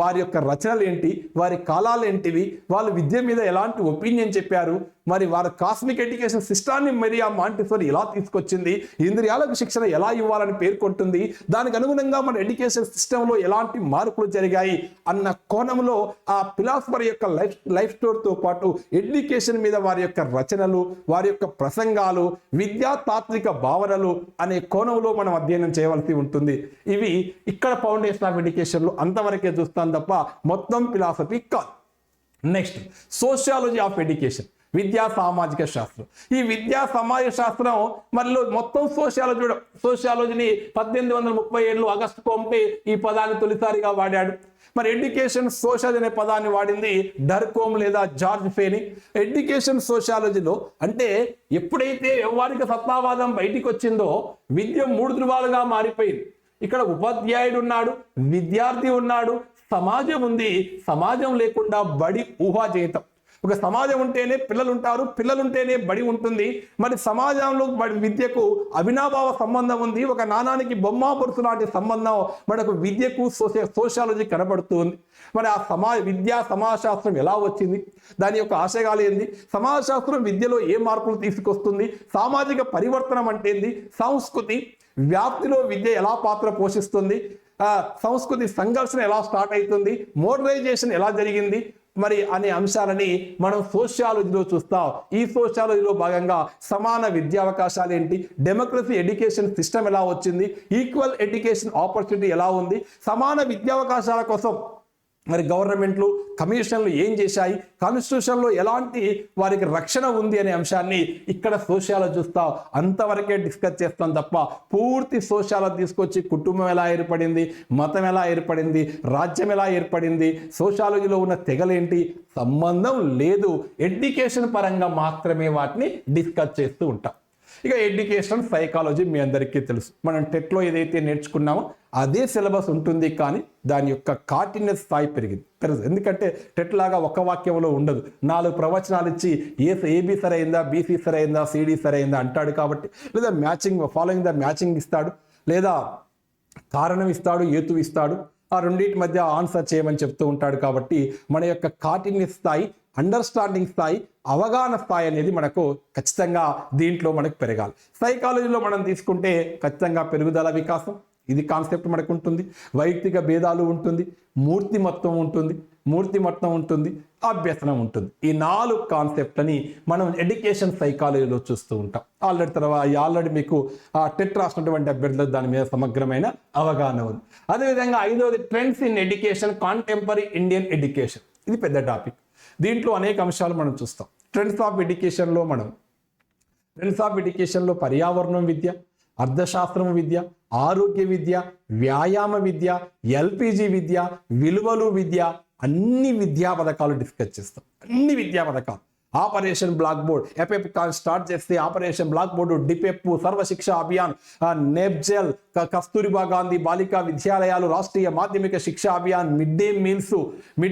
A: వారి యొక్క రచనలు ఏంటి, వారి కాలాలు ఏంటివి, వాళ్ళు విద్య మీద ఎలాంటి ఒపీనియన్ చెప్పారు, మరి వారి కాస్మిక్ ఎడ్యుకేషన్ సిస్టాన్ని మరియా మాంటిసోరీ ఎలా తీసుకొచ్చింది, ఇంద్రియాలకు శిక్షణ ఎలా ఇవ్వాలని పేర్కొంటుంది, దానికి అనుగుణంగా మన ఎడ్యుకేషన్ సిస్టంలో ఎలాంటి మార్పులు జరిగాయి అన్న కోణంలో ఆ ఫిలాసఫర్ యొక్క లైఫ్ స్టోరీతో పాటు ఎడ్యుకేషన్ మీద వారి యొక్క రచనలు, వారి యొక్క ప్రసంగాలు, విద్యా తాత్విక భావనలు అనే కోణంలో మనం అధ్యయనం చేయవలసి ఉంటుంది. ఇవి ఇక్కడ ఫౌండేషన్ ఆఫ్ ఎడ్యుకేషన్లో అంతవరకే చూస్తాం తప్ప మొత్తం ఫిలాసఫీ కాదు. నెక్స్ట్ సోషియాలజీ ఆఫ్ ఎడ్యుకేషన్, విద్యా సామాజిక శాస్త్రం. ఈ విద్యా సమాజ శాస్త్రం మరిలో మొత్తం సోషియాలజీని 1837 ఆగస్టు కోంపే ఈ పదాన్ని తొలిసారిగా వాడాడు. మరి ఎడ్యుకేషన్ సోషల్ అనే పదాన్ని వాడింది డర్కోమ్ లేదా జార్జ్ ఫేని. ఎడ్యుకేషన్ సోషియాలజీలో అంటే ఎప్పుడైతే వ్యవహారిక సత్తావాదం బయటికి వచ్చిందో విద్య 3 ధృవాలుగా మారిపోయింది. ఇక్కడ ఉపాధ్యాయుడు ఉన్నాడు, విద్యార్థి ఉన్నాడు, సమాజం ఉంది. సమాజం లేకుండా బడి ఊహాజేతం. ఒక సమాజం ఉంటేనే పిల్లలు ఉంటారు, పిల్లలుంటేనే బడి ఉంటుంది. మరి సమాజంలో విద్యకు అవినాభావ సంబంధం ఉంది. ఒక నాణానికి బొమ్మ బొరుసు లాంటి సంబంధం మనకు విద్యకు సోషియాలజీ కనబడుతుంది. మరి ఆ విద్యా సమాజశాస్త్రం ఎలా వచ్చింది, దాని యొక్క ఆశయాలు ఏంది, సమాజశాస్త్రం విద్యలో ఏ మార్పులు తీసుకొస్తుంది, సామాజిక పరివర్తనం అంటే ఏంది, సంస్కృతి వ్యాప్తిలో విద్య ఎలా పాత్ర పోషిస్తుంది, సంస్కృతి సంఘర్షణ ఎలా స్టార్ట్ అవుతుంది, మోడర్నైజేషన్ ఎలా జరిగింది మరి అనే అంశాలని మనం సోషియాలజీలో చూస్తాం. ఈ సోషియాలజీలో భాగంగా సమాన విద్యా అవకాశాలు ఏంటి, డెమోక్రసీ ఎడ్యుకేషన్ సిస్టమ్ ఎలా వచ్చింది, ఈక్వల్ ఎడ్యుకేషన్ ఆపర్చునిటీ ఎలా ఉంది, సమాన విద్యావకాశాల కోసం మరి గవర్నమెంట్లు కమిషన్లు ఏం చేశాయి, కాన్స్టిట్యూషన్లో ఎలాంటి వారికి రక్షణ ఉంది అనే అంశాన్ని ఇక్కడ సోషియాలజీ చూస్తాం. అంతవరకే డిస్కస్ చేస్తాం తప్ప పూర్తి సోషియాలజీ తీసుకొచ్చి కుటుంబం ఎలా ఏర్పడింది, మతం ఎలా ఏర్పడింది, రాజ్యం ఎలా ఏర్పడింది, సోషియాలజీలో ఉన్న తెగలేంటి సంబంధం లేదు. ఎడ్యుకేషన్ పరంగా మాత్రమే వాటిని డిస్కస్ చేస్తూ ఉంటాం. ఇక ఎడ్యుకేషన్ సైకాలజీ మీ అందరికీ తెలుసు. మనం టెట్లో ఏదైతే నేర్చుకున్నామో అదే సిలబస్ ఉంటుంది, కానీ దాని యొక్క కాఠిన్య స్థాయి పెరిగింది. ఎందుకంటే టెట్ లాగా ఒక వాక్యంలో ఉండదు, 4 ప్రవచనాలు ఇచ్చి ఏబి సరైందా, బీసీ సరైందా, సిడి సరైందా అంటాడు. కాబట్టి లేదా మ్యాచింగ్ ఫాలోయింగ్ ద మ్యాచింగ్ ఇస్తాడు, లేదా కారణం ఇస్తాడు, హేతు ఇస్తాడు, ఆ రెండింటి మధ్య ఆన్సర్ చేయమని చెప్తూ ఉంటాడు. కాబట్టి మన యొక్క కాఠిన్య స్థాయి, అండర్స్టాండింగ్ స్థాయి, అవగాహన స్థాయి అనేది మనకు ఖచ్చితంగా దీంట్లో మనకు పెరగాలి. సైకాలజీలో మనం తీసుకుంటే ఖచ్చితంగా పెరుగుదల వికాసం, ఇది కాన్సెప్ట్ మనకు ఉంటుంది. వైయక్తిక భేదాలు ఉంటుంది, మూర్తిమత్వం ఉంటుంది, అభ్యసనం ఉంటుంది. ఈ 4 కాన్సెప్ట్లని మనం ఎడ్యుకేషన్ సైకాలజీలో చూస్తూ ఉంటాం. ఆల్రెడీ మీకు టెట్ రాసినటువంటి అభ్యర్థులకు దాని మీద సమగ్రమైన అవగాహన ఉంది. అదేవిధంగా 5వది trends in education, contemporary Indian education. ఇది పెద్ద టాపిక్. దీంట్లో అనేక అంశాలు మనం చూస్తాం. ట్రెండ్స్ ఆఫ్ ఎడ్యుకేషన్లో పర్యావరణం విద్య, అర్థశాస్త్రం విద్య, ఆరోగ్య విద్య, వ్యాయామ విద్య, ఎల్పిజి విద్య, విలువలు విద్య, అన్ని విద్యా పథకాలు డిస్కస్ చేస్తాం. అన్ని విద్యా పథకాలు, operation blackboard, APEP start చేస్తే operation blackboard, DPEP, Sarva Shiksha Abhiyan, NPEGEL, Kasturba Gandhi Balika విద్యాలయాలు, Rashtriya Madhyamik Shiksha Abhiyan, mid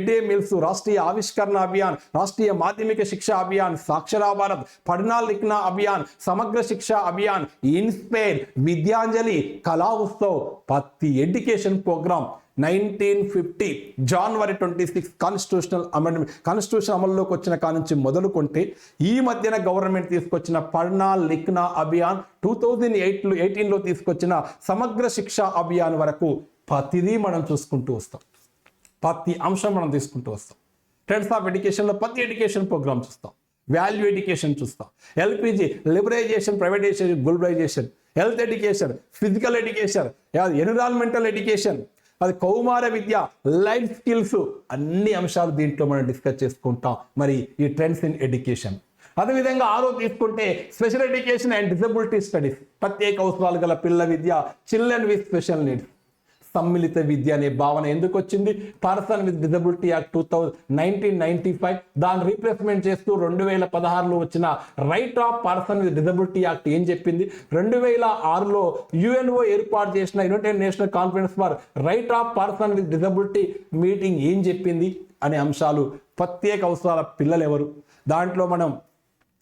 A: day meals, Rashtriya Avishkar Abhiyan, Rashtriya Madhyamik Shiksha Abhiyan, సాక్షరా Bharat, పढ़ना लिखना అభియాన్, సమగ్ర శిక్ష అభియాన్, ఇన్స్పైర్, విద్యాంజలి, కళా ఉత్సవ్, ప్రతి ఎడ్యుకేషన్ ప్రోగ్రామ్ 1950 జనవరి 26 కాన్స్టిట్యూషన్ అమల్లోకి వచ్చిన కానుంచి మొదలుకుంటే ఈ మధ్యన గవర్నమెంట్ తీసుకొచ్చిన పढ़ना लिखना అభియాన్, 2018లో తీసుకొచ్చిన సమగ్ర శిక్ష అభియాన్ వరకు ప్రతిదీ మనం చూసుకుంటూ వస్తాం. ప్రతి అంశం మనం తీసుకుంటూ వస్తాం. ట్రెండ్స్ ఆఫ్ ఎడ్యుకేషన్లో ప్రతి ఎడ్యుకేషన్ ప్రోగ్రామ్ చూస్తాం. వాల్యూ ఎడ్యుకేషన్ చూస్తాం, LPG, liberalisation, privatisation, globalisation, health education, physical education, environmental education, అది కౌమార విద్య, లైఫ్ స్కిల్స్, అన్ని అంశాలు దీంట్లో మనం డిస్కస్ చేసుకుంటాం. మరి ఈ ట్రెండ్స్ ఇన్ ఎడ్యుకేషన్. అదేవిధంగా 6వ తీసుకుంటే special education and disability studies, ప్రత్యేక అవసరాలు గల పిల్లల విద్య, చిల్డ్రన్ విత్ స్పెషల్ నీడ్స్. సమ్మిళిత విద్య అనే భావన ఎందుకు వచ్చింది? పర్సన్ విత్ డిజబిలిటీ యాక్ట్ 1995 దాన్ని రీప్లేస్మెంట్ చేస్తూ 2016లో వచ్చిన right of person with disability act ఏం చెప్పింది? 2006లో యుఎన్ఓ ఏర్పాటు చేసిన United national conference for right of person with disability meeting ఏం చెప్పింది అనే అంశాలు. ప్రత్యేక అవసరాల పిల్లలు ఎవరు? దాంట్లో మనం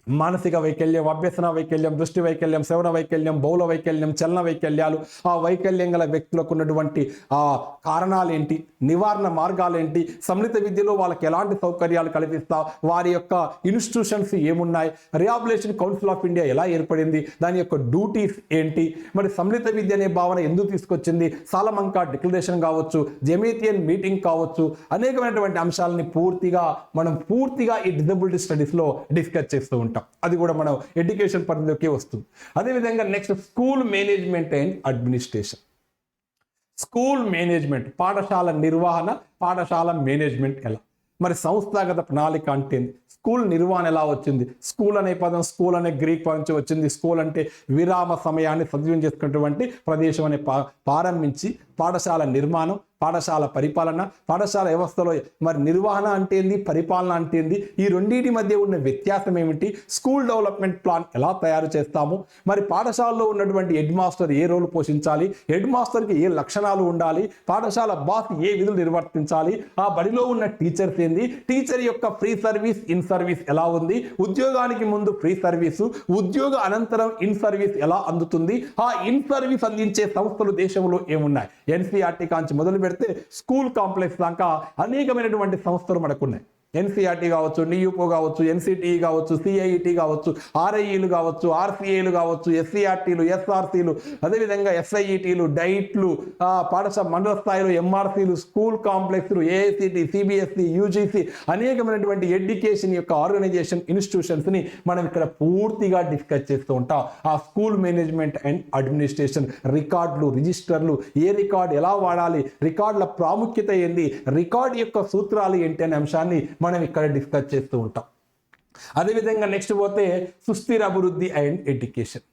A: మానసిక వైకల్యం, అభ్యసన వైకల్యం, దృష్టి వైకల్యం, శ్రవణ వైకల్యం, బౌల వైకల్యం, చలన వైకల్యాలు, ఆ వైకల్యం గల వ్యక్తులకు ఉన్నటువంటి ఆ కారణాలు ఏంటి, నివారణ మార్గాలు ఏంటి, సమ్మిళిత విద్యలో వాళ్ళకి ఎలాంటి సౌకర్యాలు కల్పిస్తా, వారి యొక్క ఇన్స్టిట్యూషన్స్ ఏమున్నాయి, రిహాబిలిటేషన్ కౌన్సిల్ ఆఫ్ ఇండియా ఎలా ఏర్పడింది, దాని యొక్క డ్యూటీస్ ఏంటి, మరి సమ్మిళిత విద్య అనే భావన ఎందుకు తీసుకొచ్చింది, సాలమంకా డిక్లరేషన్ కావచ్చు, జమేతియన్ మీటింగ్ కావచ్చు, అనేకమైనటువంటి అంశాలని పూర్తిగా ఈ డిజబిలిటీ స్టడీస్లో డిస్కస్ చేస్తూ ఉంటాం. అది కూడా మనం ఎడ్యుకేషన్ పరిధిలోకి వస్తుంది. అదేవిధంగా next school management and administration. School management, పాఠశాల నిర్వహణ, పాఠశాల మేనేజ్మెంట్ ఎలా, మరి సంస్థాగత ప్రణాళిక అంటే స్కూల్ నిర్వహణ ఎలా వచ్చింది? స్కూల్ అనే పదం స్కూల్ అనే గ్రీక్ పదం నుంచి వచ్చింది. స్కూల్ అంటే విరామ సమయాన్ని సద్వినియోగం చేసుకున్నటువంటి ప్రదేశం అని ప్రారంభించి పాఠశాల నిర్మాణం, పాఠశాల పరిపాలన, పాఠశాల వ్యవస్థలో మరి నిర్వహణ అంటే ఏంది, పరిపాలన అంటే ఏంది, ఈ రెండింటి మధ్య ఉన్న వ్యత్యాసం ఏమిటి, స్కూల్ డెవలప్మెంట్ ప్లాన్ ఎలా తయారు చేస్తాము, మరి పాఠశాలలో ఉన్నటువంటి హెడ్ మాస్టర్ ఏ రోల్ పోషించాలి, హెడ్ మాస్టర్కి ఏ లక్షణాలు ఉండాలి, పాఠశాల బాస్ ఏ విధులు నిర్వర్తించాలి, ఆ బడిలో ఉన్న టీచర్స్ ఏంది, టీచర్ యొక్క ఫ్రీ సర్వీస్, ఇన్ సర్వీస్ ఎలా ఉంది, ఉద్యోగానికి ముందు ఫ్రీ సర్వీసు, ఉద్యోగ అనంతరం ఇన్ సర్వీస్ ఎలా అందుతుంది, ఆ ఇన్ సర్వీస్ అందించే సంస్థలు దేశంలో ఏమున్నాయి, ఎన్సీఆర్టీ కాంచి మొదలు పెడితే స్కూల్ కాంప్లెక్స్ దాకా అనేకమైనటువంటి సంస్థలు మనకున్నాయి. ఎన్సీఆర్టీ కావచ్చు, నియూపో కావచ్చు, ఎన్సిటిఈ కావచ్చు, సిఐఈటీ కావచ్చు, ఆర్ఐఈలు కావచ్చు, ఆర్సీఏలు కావచ్చు, ఎస్సీఆర్టీలు, ఎస్ఆర్సీలు, అదేవిధంగా ఎస్ఐఈటీలు, డైట్లు, పాఠశాల మండల స్థాయిలో ఎంఆర్సీలు, స్కూల్ కాంప్లెక్స్లు, ఏఐసిటి, సిబిఎస్ఈ, యూజీసీ, అనేకమైనటువంటి ఎడ్యుకేషన్ యొక్క ఆర్గనైజేషన్ ఇన్స్టిట్యూషన్స్ని మనం ఇక్కడ పూర్తిగా డిస్కస్ చేస్తూ ఉంటాం. ఆ స్కూల్ మేనేజ్మెంట్ అండ్ అడ్మినిస్ట్రేషన్, రికార్డులు, రిజిస్టర్లు, ఏ రికార్డు ఎలా వాడాలి, రికార్డుల ప్రాముఖ్యత ఏంటి, రికార్డు యొక్క సూత్రాలు ఏంటి అనే అంశాన్ని మనం ఇక్కడ డిస్కస్ చేస్తూ ఉంటాం. అదేవిధంగా నెక్స్ట్ పోతే సుస్థిర అభివృద్ధి and education.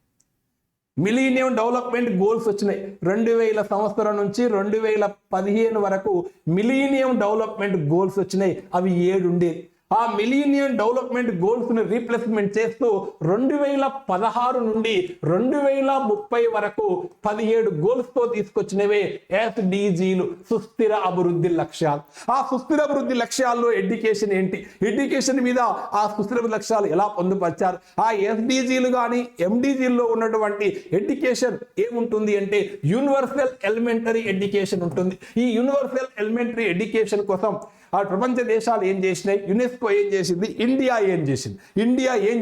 A: Millennium development goals వచ్చినాయి. 2000 సంవత్సరం నుంచి 2015 వరకు మిలీనియం డెవలప్మెంట్ గోల్స్ వచ్చినాయి. అవి 7 ఉండేది. ఆ మిలీనియం డెవలప్మెంట్ గోల్స్ని రీప్లేస్మెంట్ చేస్తూ 2016 నుండి 2030 వరకు 17 గోల్స్తో తీసుకొచ్చినవే ఎస్డిజీలు, సుస్థిర అభివృద్ధి లక్ష్యాలు. ఆ సుస్థిర అభివృద్ధి లక్ష్యాల్లో ఎడ్యుకేషన్ ఏంటి, ఎడ్యుకేషన్ మీద ఆ సుస్థిర లక్ష్యాలు ఎలా పొందుపరిచారు, ఆ ఎస్డిజీలు కానీ ఎండిజీల్లో ఉన్నటువంటి ఎడ్యుకేషన్ ఏముంటుంది అంటే యూనివర్సల్ ఎలిమెంటరీ ఎడ్యుకేషన్ ఉంటుంది. ఈ యూనివర్సల్ ఎలిమెంటరీ ఎడ్యుకేషన్ కోసం ఆ ప్రపంచ దేశాలు ఏం చేసినాయి, యునెస్కో ఏం చేసింది, ఇండియా ఏం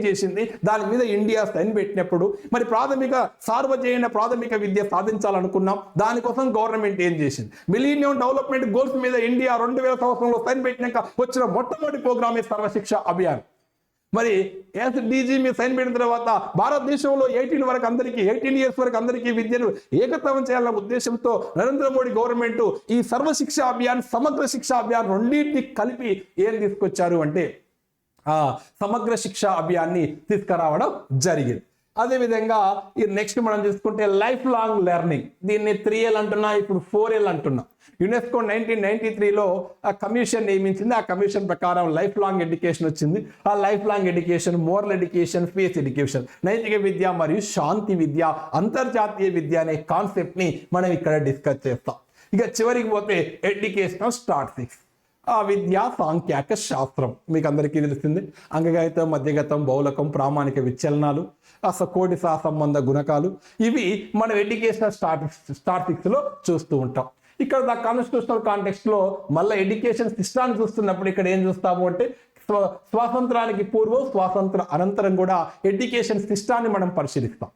A: చేసింది, దాని మీద ఇండియా సైన్ పెట్టినప్పుడు మరి సార్వజనీన ప్రాథమిక విద్య సాధించాలనుకున్నాం. దానికోసం గవర్నమెంట్ ఏం చేసింది, మిలీనియం డెవలప్మెంట్ గోల్స్ మీద ఇండియా 2000 సంవత్సరంలో సైన్ పెట్టినాక వచ్చిన మొట్టమొదటి ప్రోగ్రామే సర్వశిక్ష అభియాన్. మరి ఎస్డిజి మీద సైన్ పెట్టిన తర్వాత భారతదేశంలో 18 ఇయర్స్ వరకు అందరికీ విద్యను ఏకత్వం చేయాలన్న ఉద్దేశంతో నరేంద్ర మోడీ గవర్నమెంట్ ఈ సర్వశిక్ష అభియాన్, సమగ్ర శిక్ష అభియాన్ రెండింటిని కలిపి ఏం తీసుకొచ్చారు అంటే సమగ్ర శిక్ష అభియాన్ని తీసుకురావడం జరిగింది. అదేవిధంగా ఈ నెక్స్ట్ మనం చూసుకుంటే లైఫ్ లాంగ్ లెర్నింగ్, దీన్ని 3L అంటున్నా, ఇప్పుడు 4L అంటున్నా. యునెస్కో 1993లో ఆ కమిషన్ నియమించింది. ఆ కమిషన్ ప్రకారం లైఫ్ లాంగ్ ఎడ్యుకేషన్ వచ్చింది. ఆ life long education, moral education, space education, నైతిక విద్య మరియు శాంతి విద్య, అంతర్జాతీయ విద్య అనే కాన్సెప్ట్ని మనం ఇక్కడ డిస్కస్ చేస్తాం. ఇక చివరికి పోతే ఎడ్యుకేషన్ స్టార్ట్ 6. ఆ విద్య సాంఖ్యాక శాస్త్రం మీకు అందరికీ తెలిసింది. అంగగణితం, మధ్యగతం, బౌలకం, ప్రామాణిక విచలనాలు, కోటి సహసంబంధ గుణకాలు, ఇవి మనం ఎడ్యుకేషనల్ స్టార్ట్ 6లో చూస్తూ ఉంటాం. ఇక్కడ ద కాన్స్టిట్యూషనల్ కాంటెక్స్ట్లో మళ్ళీ ఎడ్యుకేషన్ సిస్టాన్ని చూస్తున్నప్పుడు ఇక్కడ ఏం చూస్తాము అంటే స్వాతంత్రానికి పూర్వం, స్వాతంత్ర అనంతరం కూడా ఎడ్యుకేషన్ సిస్టాన్ని మనం పరిశీలిస్తాం.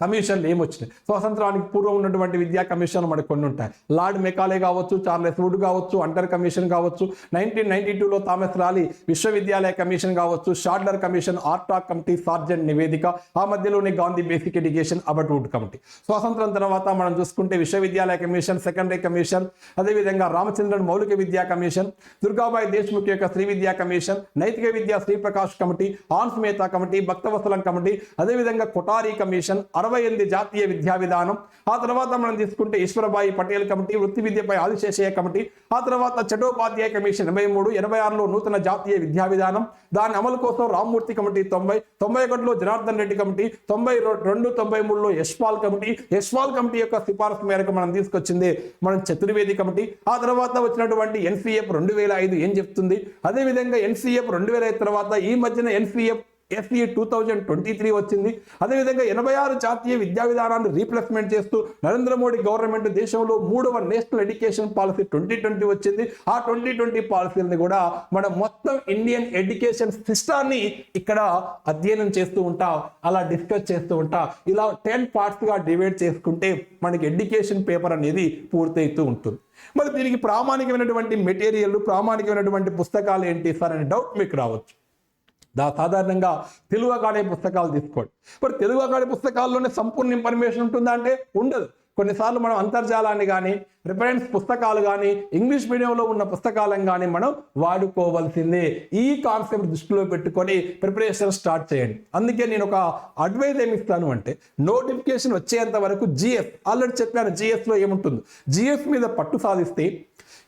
A: కమిషన్లు ఏమొచ్చినాయి, స్వాతంత్రానికి పూర్వం ఉన్నటువంటి విద్యా కమిషన్లు మనకు కొన్ని ఉంటాయి. లార్డ్ మెకాలే కావచ్చు, చార్లెస్ వుడ్ కావచ్చు, అంటర్ కమిషన్ కావచ్చు, 1992లో థామస్ రాలీ విశ్వవిద్యాలయ కమిషన్ కావచ్చు, షాడ్లర్ కమిషన్, ఆర్టాక్ కమిటీ, సార్జెంట్ నివేదిక, ఆ మధ్యలోనే గాంధీ బేసిక్ ఎడ్యుకేషన్, అబట్వుడ్ కమిటీ. స్వాతంత్రం తర్వాత మనం చూసుకుంటే విశ్వవిద్యాలయ కమిషన్, సెకండరీ కమిషన్, అదేవిధంగా రామచంద్రన్ మౌలిక విద్యా కమిషన్, దుర్గాబాయి దేశ్ముఖ్ యొక్క శ్రీ విద్యా కమిషన్, నైతిక విద్యా Sriprakash committee, Hansa Mehta committee, Bhaktavatsalam committee, అదేవిధంగా కొఠారీ కమిషన్, 68 జాతీయ విద్యా విధానం. ఆ తర్వాత మనం తీసుకుంటే ఈశ్వరబాయి పటేల్ కమిటీ, వృత్తి విద్యపై ఆదిశేషయ్య కమిటీ. ఆ తర్వాత చటోపాధ్యాయ కమిషన్ 83, 86లో నూతన జాతీయ విద్యా విధానం, దాని అమలు కోసం రామ్మూర్తి కమిటీ 90, 91లో జనార్దన్ రెడ్డి కమిటీ, 92, 93లో యశ్పాల్ కమిటీ యొక్క సిఫారసు మేరకు మనం తీసుకొచ్చింది మనం చతుర్వేది కమిటీ. ఆ తర్వాత వచ్చినటువంటి ఎన్సీఎఫ్ 2005 ఏం చెప్తుంది, అదేవిధంగా ఎన్సీఎఫ్ 2005 తర్వాత ఈ మధ్యన ఎన్సీఎఫ్ ఎస్ఈ 2023 వచ్చింది. అదేవిధంగా 86 జాతీయ విద్యా విధానాన్ని రీప్లేస్మెంట్ చేస్తూ నరేంద్ర మోడీ గవర్నమెంట్ దేశంలో 3వ నేషనల్ ఎడ్యుకేషన్ పాలసీ 2020 వచ్చింది. ఆ 2020 పాలసీలని కూడా మనం మొత్తం ఇండియన్ ఎడ్యుకేషన్ సిస్టాన్ని ఇక్కడ అధ్యయనం చేస్తూ ఉంటాం, అలా డిస్కస్ చేస్తూ ఉంటాం. ఇలా 10 పార్ట్స్గా డివైడ్ చేసుకుంటే మనకి ఎడ్యుకేషన్ పేపర్ అనేది పూర్తవుతూ ఉంటుంది. మరి దీనికి ప్రామాణికమైనటువంటి మెటీరియల్, ప్రామాణికమైనటువంటి పుస్తకాలు ఏంటి సార్ అనే డౌట్ మీకు రావచ్చు. సాధారణంగా తెలుగు అకాడమీ పుస్తకాలు తీసుకోండి. మరి తెలుగు అకాడమీ పుస్తకాల్లోనే సంపూర్ణ ఇన్ఫర్మేషన్ ఉంటుందా అంటే ఉండదు. కొన్నిసార్లు మనం అంతర్జాలాన్ని కానీ, రిఫరెన్స్ పుస్తకాలు కానీ, ఇంగ్లీష్ మీడియంలో ఉన్న పుస్తకాలను కానీ మనం వాడుకోవాల్సిందే. ఈ కాన్సెప్ట్ దృష్టిలో పెట్టుకొని ప్రిపరేషన్ స్టార్ట్ చేయండి. అందుకే నేను ఒక అడ్వైజ్ ఏమి ఇస్తాను అంటే, నోటిఫికేషన్ వచ్చేంత వరకు జిఎస్, ఆల్రెడీ చెప్పాను జిఎస్లో ఏముంటుందో, జిఎస్ మీద పట్టు సాధిస్తే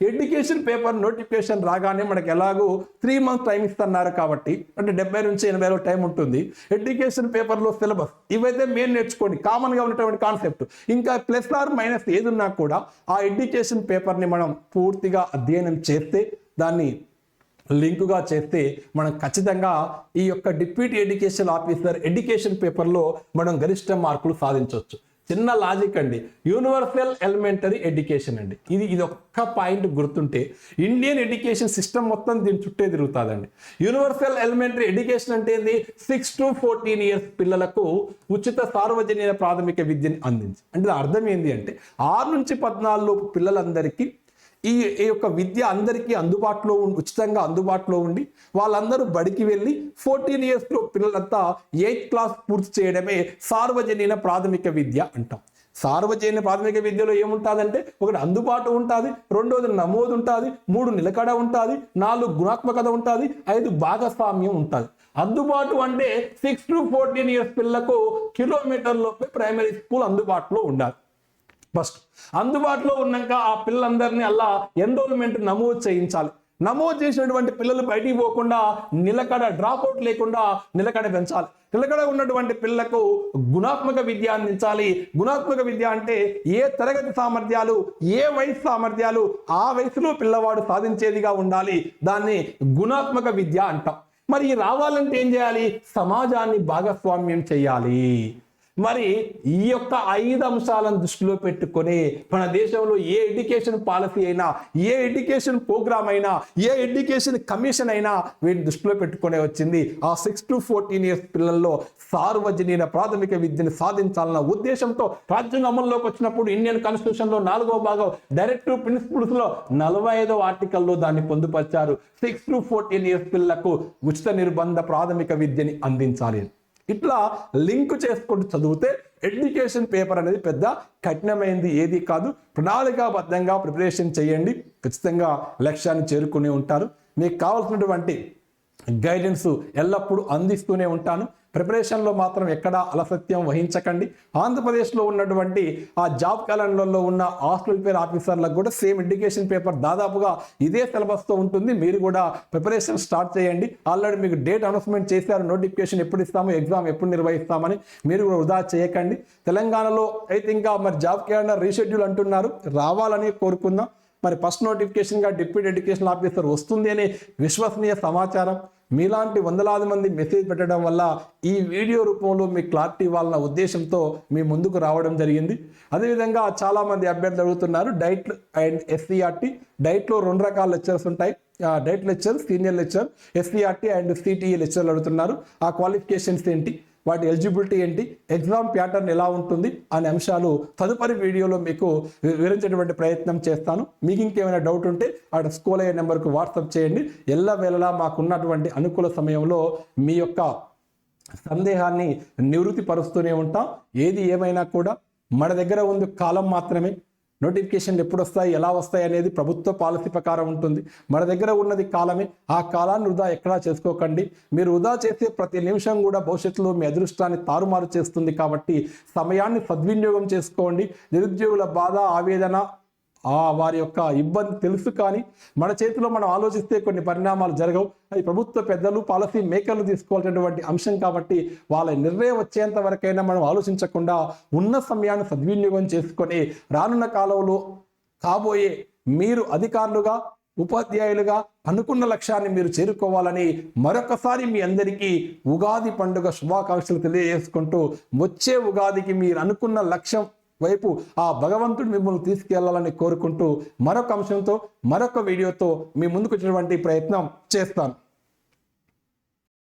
A: ఎడ్యుకేషన్ పేపర్ నోటిఫికేషన్ రాగానే మనకి ఎలాగో 3 months టైం ఇస్తున్నారు కాబట్టి, అంటే 70 నుంచి 80 టైం ఉంటుంది. ఎడ్యుకేషన్ పేపర్లో సిలబస్ ఇవైతే మెయిన్ నేర్చుకోండి, కామన్గా ఉన్నటువంటి కాన్సెప్ట్. ఇంకా ప్లస్ ఆర్ మైనస్ ఏది ఉన్నా కూడా ఆ ఎడ్యుకేషన్ పేపర్ని మనం పూర్తిగా అధ్యయనం చేస్తే, దాన్ని లింకుగా చేస్తే మనం ఖచ్చితంగా ఈ యొక్క డిప్యూటీ ఎడ్యుకేషన్ ఆఫీసర్ ఎడ్యుకేషన్ పేపర్లో మనం గరిష్ట మార్కులు సాధించవచ్చు. చిన్న లాజిక్ అండి. యూనివర్సల్ ఎలిమెంటరీ ఎడ్యుకేషన్ అండి. ఇది ఒక్క పాయింట్ గుర్తుంటే ఇండియన్ ఎడ్యుకేషన్ సిస్టమ్ మొత్తం దీని చుట్టే తిరుగుతుందండి. యూనివర్సల్ ఎలిమెంటరీ ఎడ్యుకేషన్ అంటే ఏంది? 6 to 14 years పిల్లలకు ఉచిత సార్వజనీన ప్రాథమిక విద్యని అందించి, అంటే అర్థం ఏంటి అంటే 6 నుంచి 14 లోపు పిల్లలందరికీ ఈ యొక్క విద్య అందరికీ అందుబాటులో ఉచితంగా అందుబాటులో ఉండి వాళ్ళందరూ బడికి వెళ్ళి 14 years పిల్లలంతా 8th class పూర్తి చేయడమే సార్వజనీన ప్రాథమిక విద్య అంటాం. సార్వజనీన ప్రాథమిక విద్యలో ఏముంటుందంటే, ఒకటి అందుబాటు ఉంటుంది, రెండోది నమోదు ఉంటుంది, 3 నిలకడ ఉంటుంది, 4 గుణాత్మకత ఉంటుంది, 5 భాగస్వామ్యం ఉంటుంది. అందుబాటు అంటే 6 to 14 years పిల్లలకు కిలోమీటర్లోపే ప్రైమరీ స్కూల్ అందుబాటులో ఉండాలి. ఫస్ట్ అందుబాటులో ఉన్నాక ఆ పిల్లలందరినీ అలా ఎన్రోల్మెంట్ నమోదు చేయించాలి. నమోదు చేసినటువంటి పిల్లలు బయటికి పోకుండా నిలకడ డ్రాప్అవుట్ లేకుండా నిలకడ పెంచాలి. నిలకడ ఉన్నటువంటి పిల్లలకు గుణాత్మక విద్య అందించాలి. గుణాత్మక విద్య అంటే ఏ తరగతి సామర్థ్యాలు, ఏ వయసు సామర్థ్యాలు ఆ వయసులో పిల్లవాడు సాధించేదిగా ఉండాలి. దాన్ని గుణాత్మక విద్య అంటాం. మరి రావాలంటే ఏం చేయాలి? సమాజాన్ని భాగస్వామ్యం చేయాలి. మరి ఈ యొక్క 5 అంశాలను దృష్టిలో పెట్టుకొని మన దేశంలో ఏ ఎడ్యుకేషన్ పాలసీ అయినా, ఏ ఎడ్యుకేషన్ ప్రోగ్రామ్ అయినా, ఏ ఎడ్యుకేషన్ కమిషన్ అయినా వీటిని దృష్టిలో పెట్టుకునే వచ్చింది. ఆ 6 to 14 years పిల్లల్లో సార్వజనీన ప్రాథమిక విద్యను సాధించాలన్న ఉద్దేశంతో రాజ్యాంగం అమల్లోకి వచ్చినప్పుడు ఇండియన్ కాన్స్టిట్యూషన్లో 4వ భాగం డైరెక్టివ్ ప్రిన్సిపల్స్లో 45వ ఆర్టికల్లో దాన్ని పొందుపరిచారు. 6 to 14 years పిల్లలకు ఉచిత నిర్బంధ ప్రాథమిక విద్యని అందించాలి. ఇట్లా లింక్ చేసుకుంటూ చదివితే ఎడ్యుకేషన్ పేపర్ అనేది పెద్ద కఠినమైనది ఏది కాదు. ప్రణాళికాబద్ధంగా ప్రిపరేషన్ చేయండి, ఖచ్చితంగా లక్ష్యాన్ని చేరుకునే ఉంటారు. మీకు కావాల్సినటువంటి గైడెన్స్ ఎల్లప్పుడూ అందిస్తూనే ఉంటాను. ప్రిపరేషన్లో మాత్రం ఎక్కడా అలసత్యం వహించకండి. ఆంధ్రప్రదేశ్లో ఉన్నటువంటి ఆ జాబ్ క్యాలెండర్లో ఉన్న హాస్టల్ వెల్ఫేర్ ఆఫీసర్లకు కూడా సేమ్ ఎడ్యుకేషన్ పేపర్ దాదాపుగా ఇదే సిలబస్తో ఉంటుంది. మీరు కూడా ప్రిపరేషన్ స్టార్ట్ చేయండి. ఆల్రెడీ మీకు డేట్ అనౌన్స్మెంట్ చేశారు, నోటిఫికేషన్ ఎప్పుడు ఇస్తామో, ఎగ్జామ్ ఎప్పుడు నిర్వహిస్తామని. మీరు కూడా వృధా చేయకండి. తెలంగాణలో అయితే ఇంకా మరి జాబ్ క్యాలెండర్ రీషెడ్యూల్ అంటున్నారు, రావాలని కోరుకుందాం. మరి ఫస్ట్ నోటిఫికేషన్గా డిప్యూటీ ఎడ్యుకేషన్ ఆఫీసర్ వస్తుంది అనే విశ్వసనీయ సమాచారం. మీలాంటి వందలాది మంది మెసేజ్ పెట్టడం వల్ల ఈ వీడియో రూపంలో మీకు క్లారిటీ ఇవ్వాలన్న ఉద్దేశంతో మీ ముందుకు రావడం జరిగింది. అదేవిధంగా చాలామంది అభ్యర్థులు అడుగుతున్నారు డైట్ అండ్ ఎస్సీఆర్టీ. డైట్లో 2 రకాల లెక్చర్స్ ఉంటాయి. DIET lecture, senior lecture, SCERT and CTE లెక్చర్లు అడుగుతున్నారు. ఆ క్వాలిఫికేషన్స్ ఏంటి, వాటి ఎలిజిబిలిటీ ఏంటి, ఎగ్జామ్ ప్యాటర్న్ ఎలా ఉంటుంది అనే అంశాలు తదుపరి వీడియోలో మీకు వివరించేటువంటి ప్రయత్నం చేస్తాను. మీకు ఇంకేమైనా డౌట్ ఉంటే అటు స్కూల్ అయ్యే నెంబర్కు వాట్సాప్ చేయండి. ఎల్లవేళలా మాకున్నటువంటి అనుకూల సమయంలో మీ యొక్క సందేహాన్ని నివృత్తి పరుస్తూనే ఉంటాం. ఏది ఏమైనా కూడా మన దగ్గర ఉంది కాలం మాత్రమే. నోటిఫికేషన్లు ఎప్పుడు వస్తాయి, ఎలా వస్తాయి అనేది ప్రభుత్వ పాలసీ ప్రకారం ఉంటుంది. మన దగ్గర ఉన్నది కాలమే. ఆ కాలాన్ని వృధా ఎక్కడా చేసుకోకండి. మీరు వృధా చేసే ప్రతి నిమిషం కూడా భవిష్యత్తులో మీ అదృష్టాన్ని తారుమారు చేస్తుంది. కాబట్టి సమయాన్ని సద్వినియోగం చేసుకోండి. నిరుద్యోగుల బాధ, ఆవేదన, వారి యొక్క ఇబ్బంది తెలుసు, కానీ మన చేతిలో మనం ఆలోచిస్తే కొన్ని పరిణామాలు జరగవు. అది ప్రభుత్వ పెద్దలు, పాలసీ మేకర్లు తీసుకోవాల్సినటువంటి అంశం. కాబట్టి వాళ్ళ నిర్ణయం వచ్చేంత వరకైనా మనం ఆలోచించకుండా ఉన్న సమయాన్ని సద్వినియోగం చేసుకొని రానున్న కాలంలో కాబోయే మీరు అధికారులుగా, ఉపాధ్యాయులుగా అనుకున్న లక్ష్యాన్ని మీరు చేరుకోవాలని మరొకసారి మీ అందరికీ ఉగాది పండుగ శుభాకాంక్షలు తెలియజేసుకుంటూ, వచ్చే ఉగాదికి మీరు అనుకున్న లక్ష్యం వైపు ఆ భగవంతుడు మిమ్మల్ని తీసుకెళ్లాలని కోరుకుంటూ మరొక అంశంతో, మరొక వీడియోతో మీ ముందుకు వచ్చినటువంటి ప్రయత్నం చేస్తాను.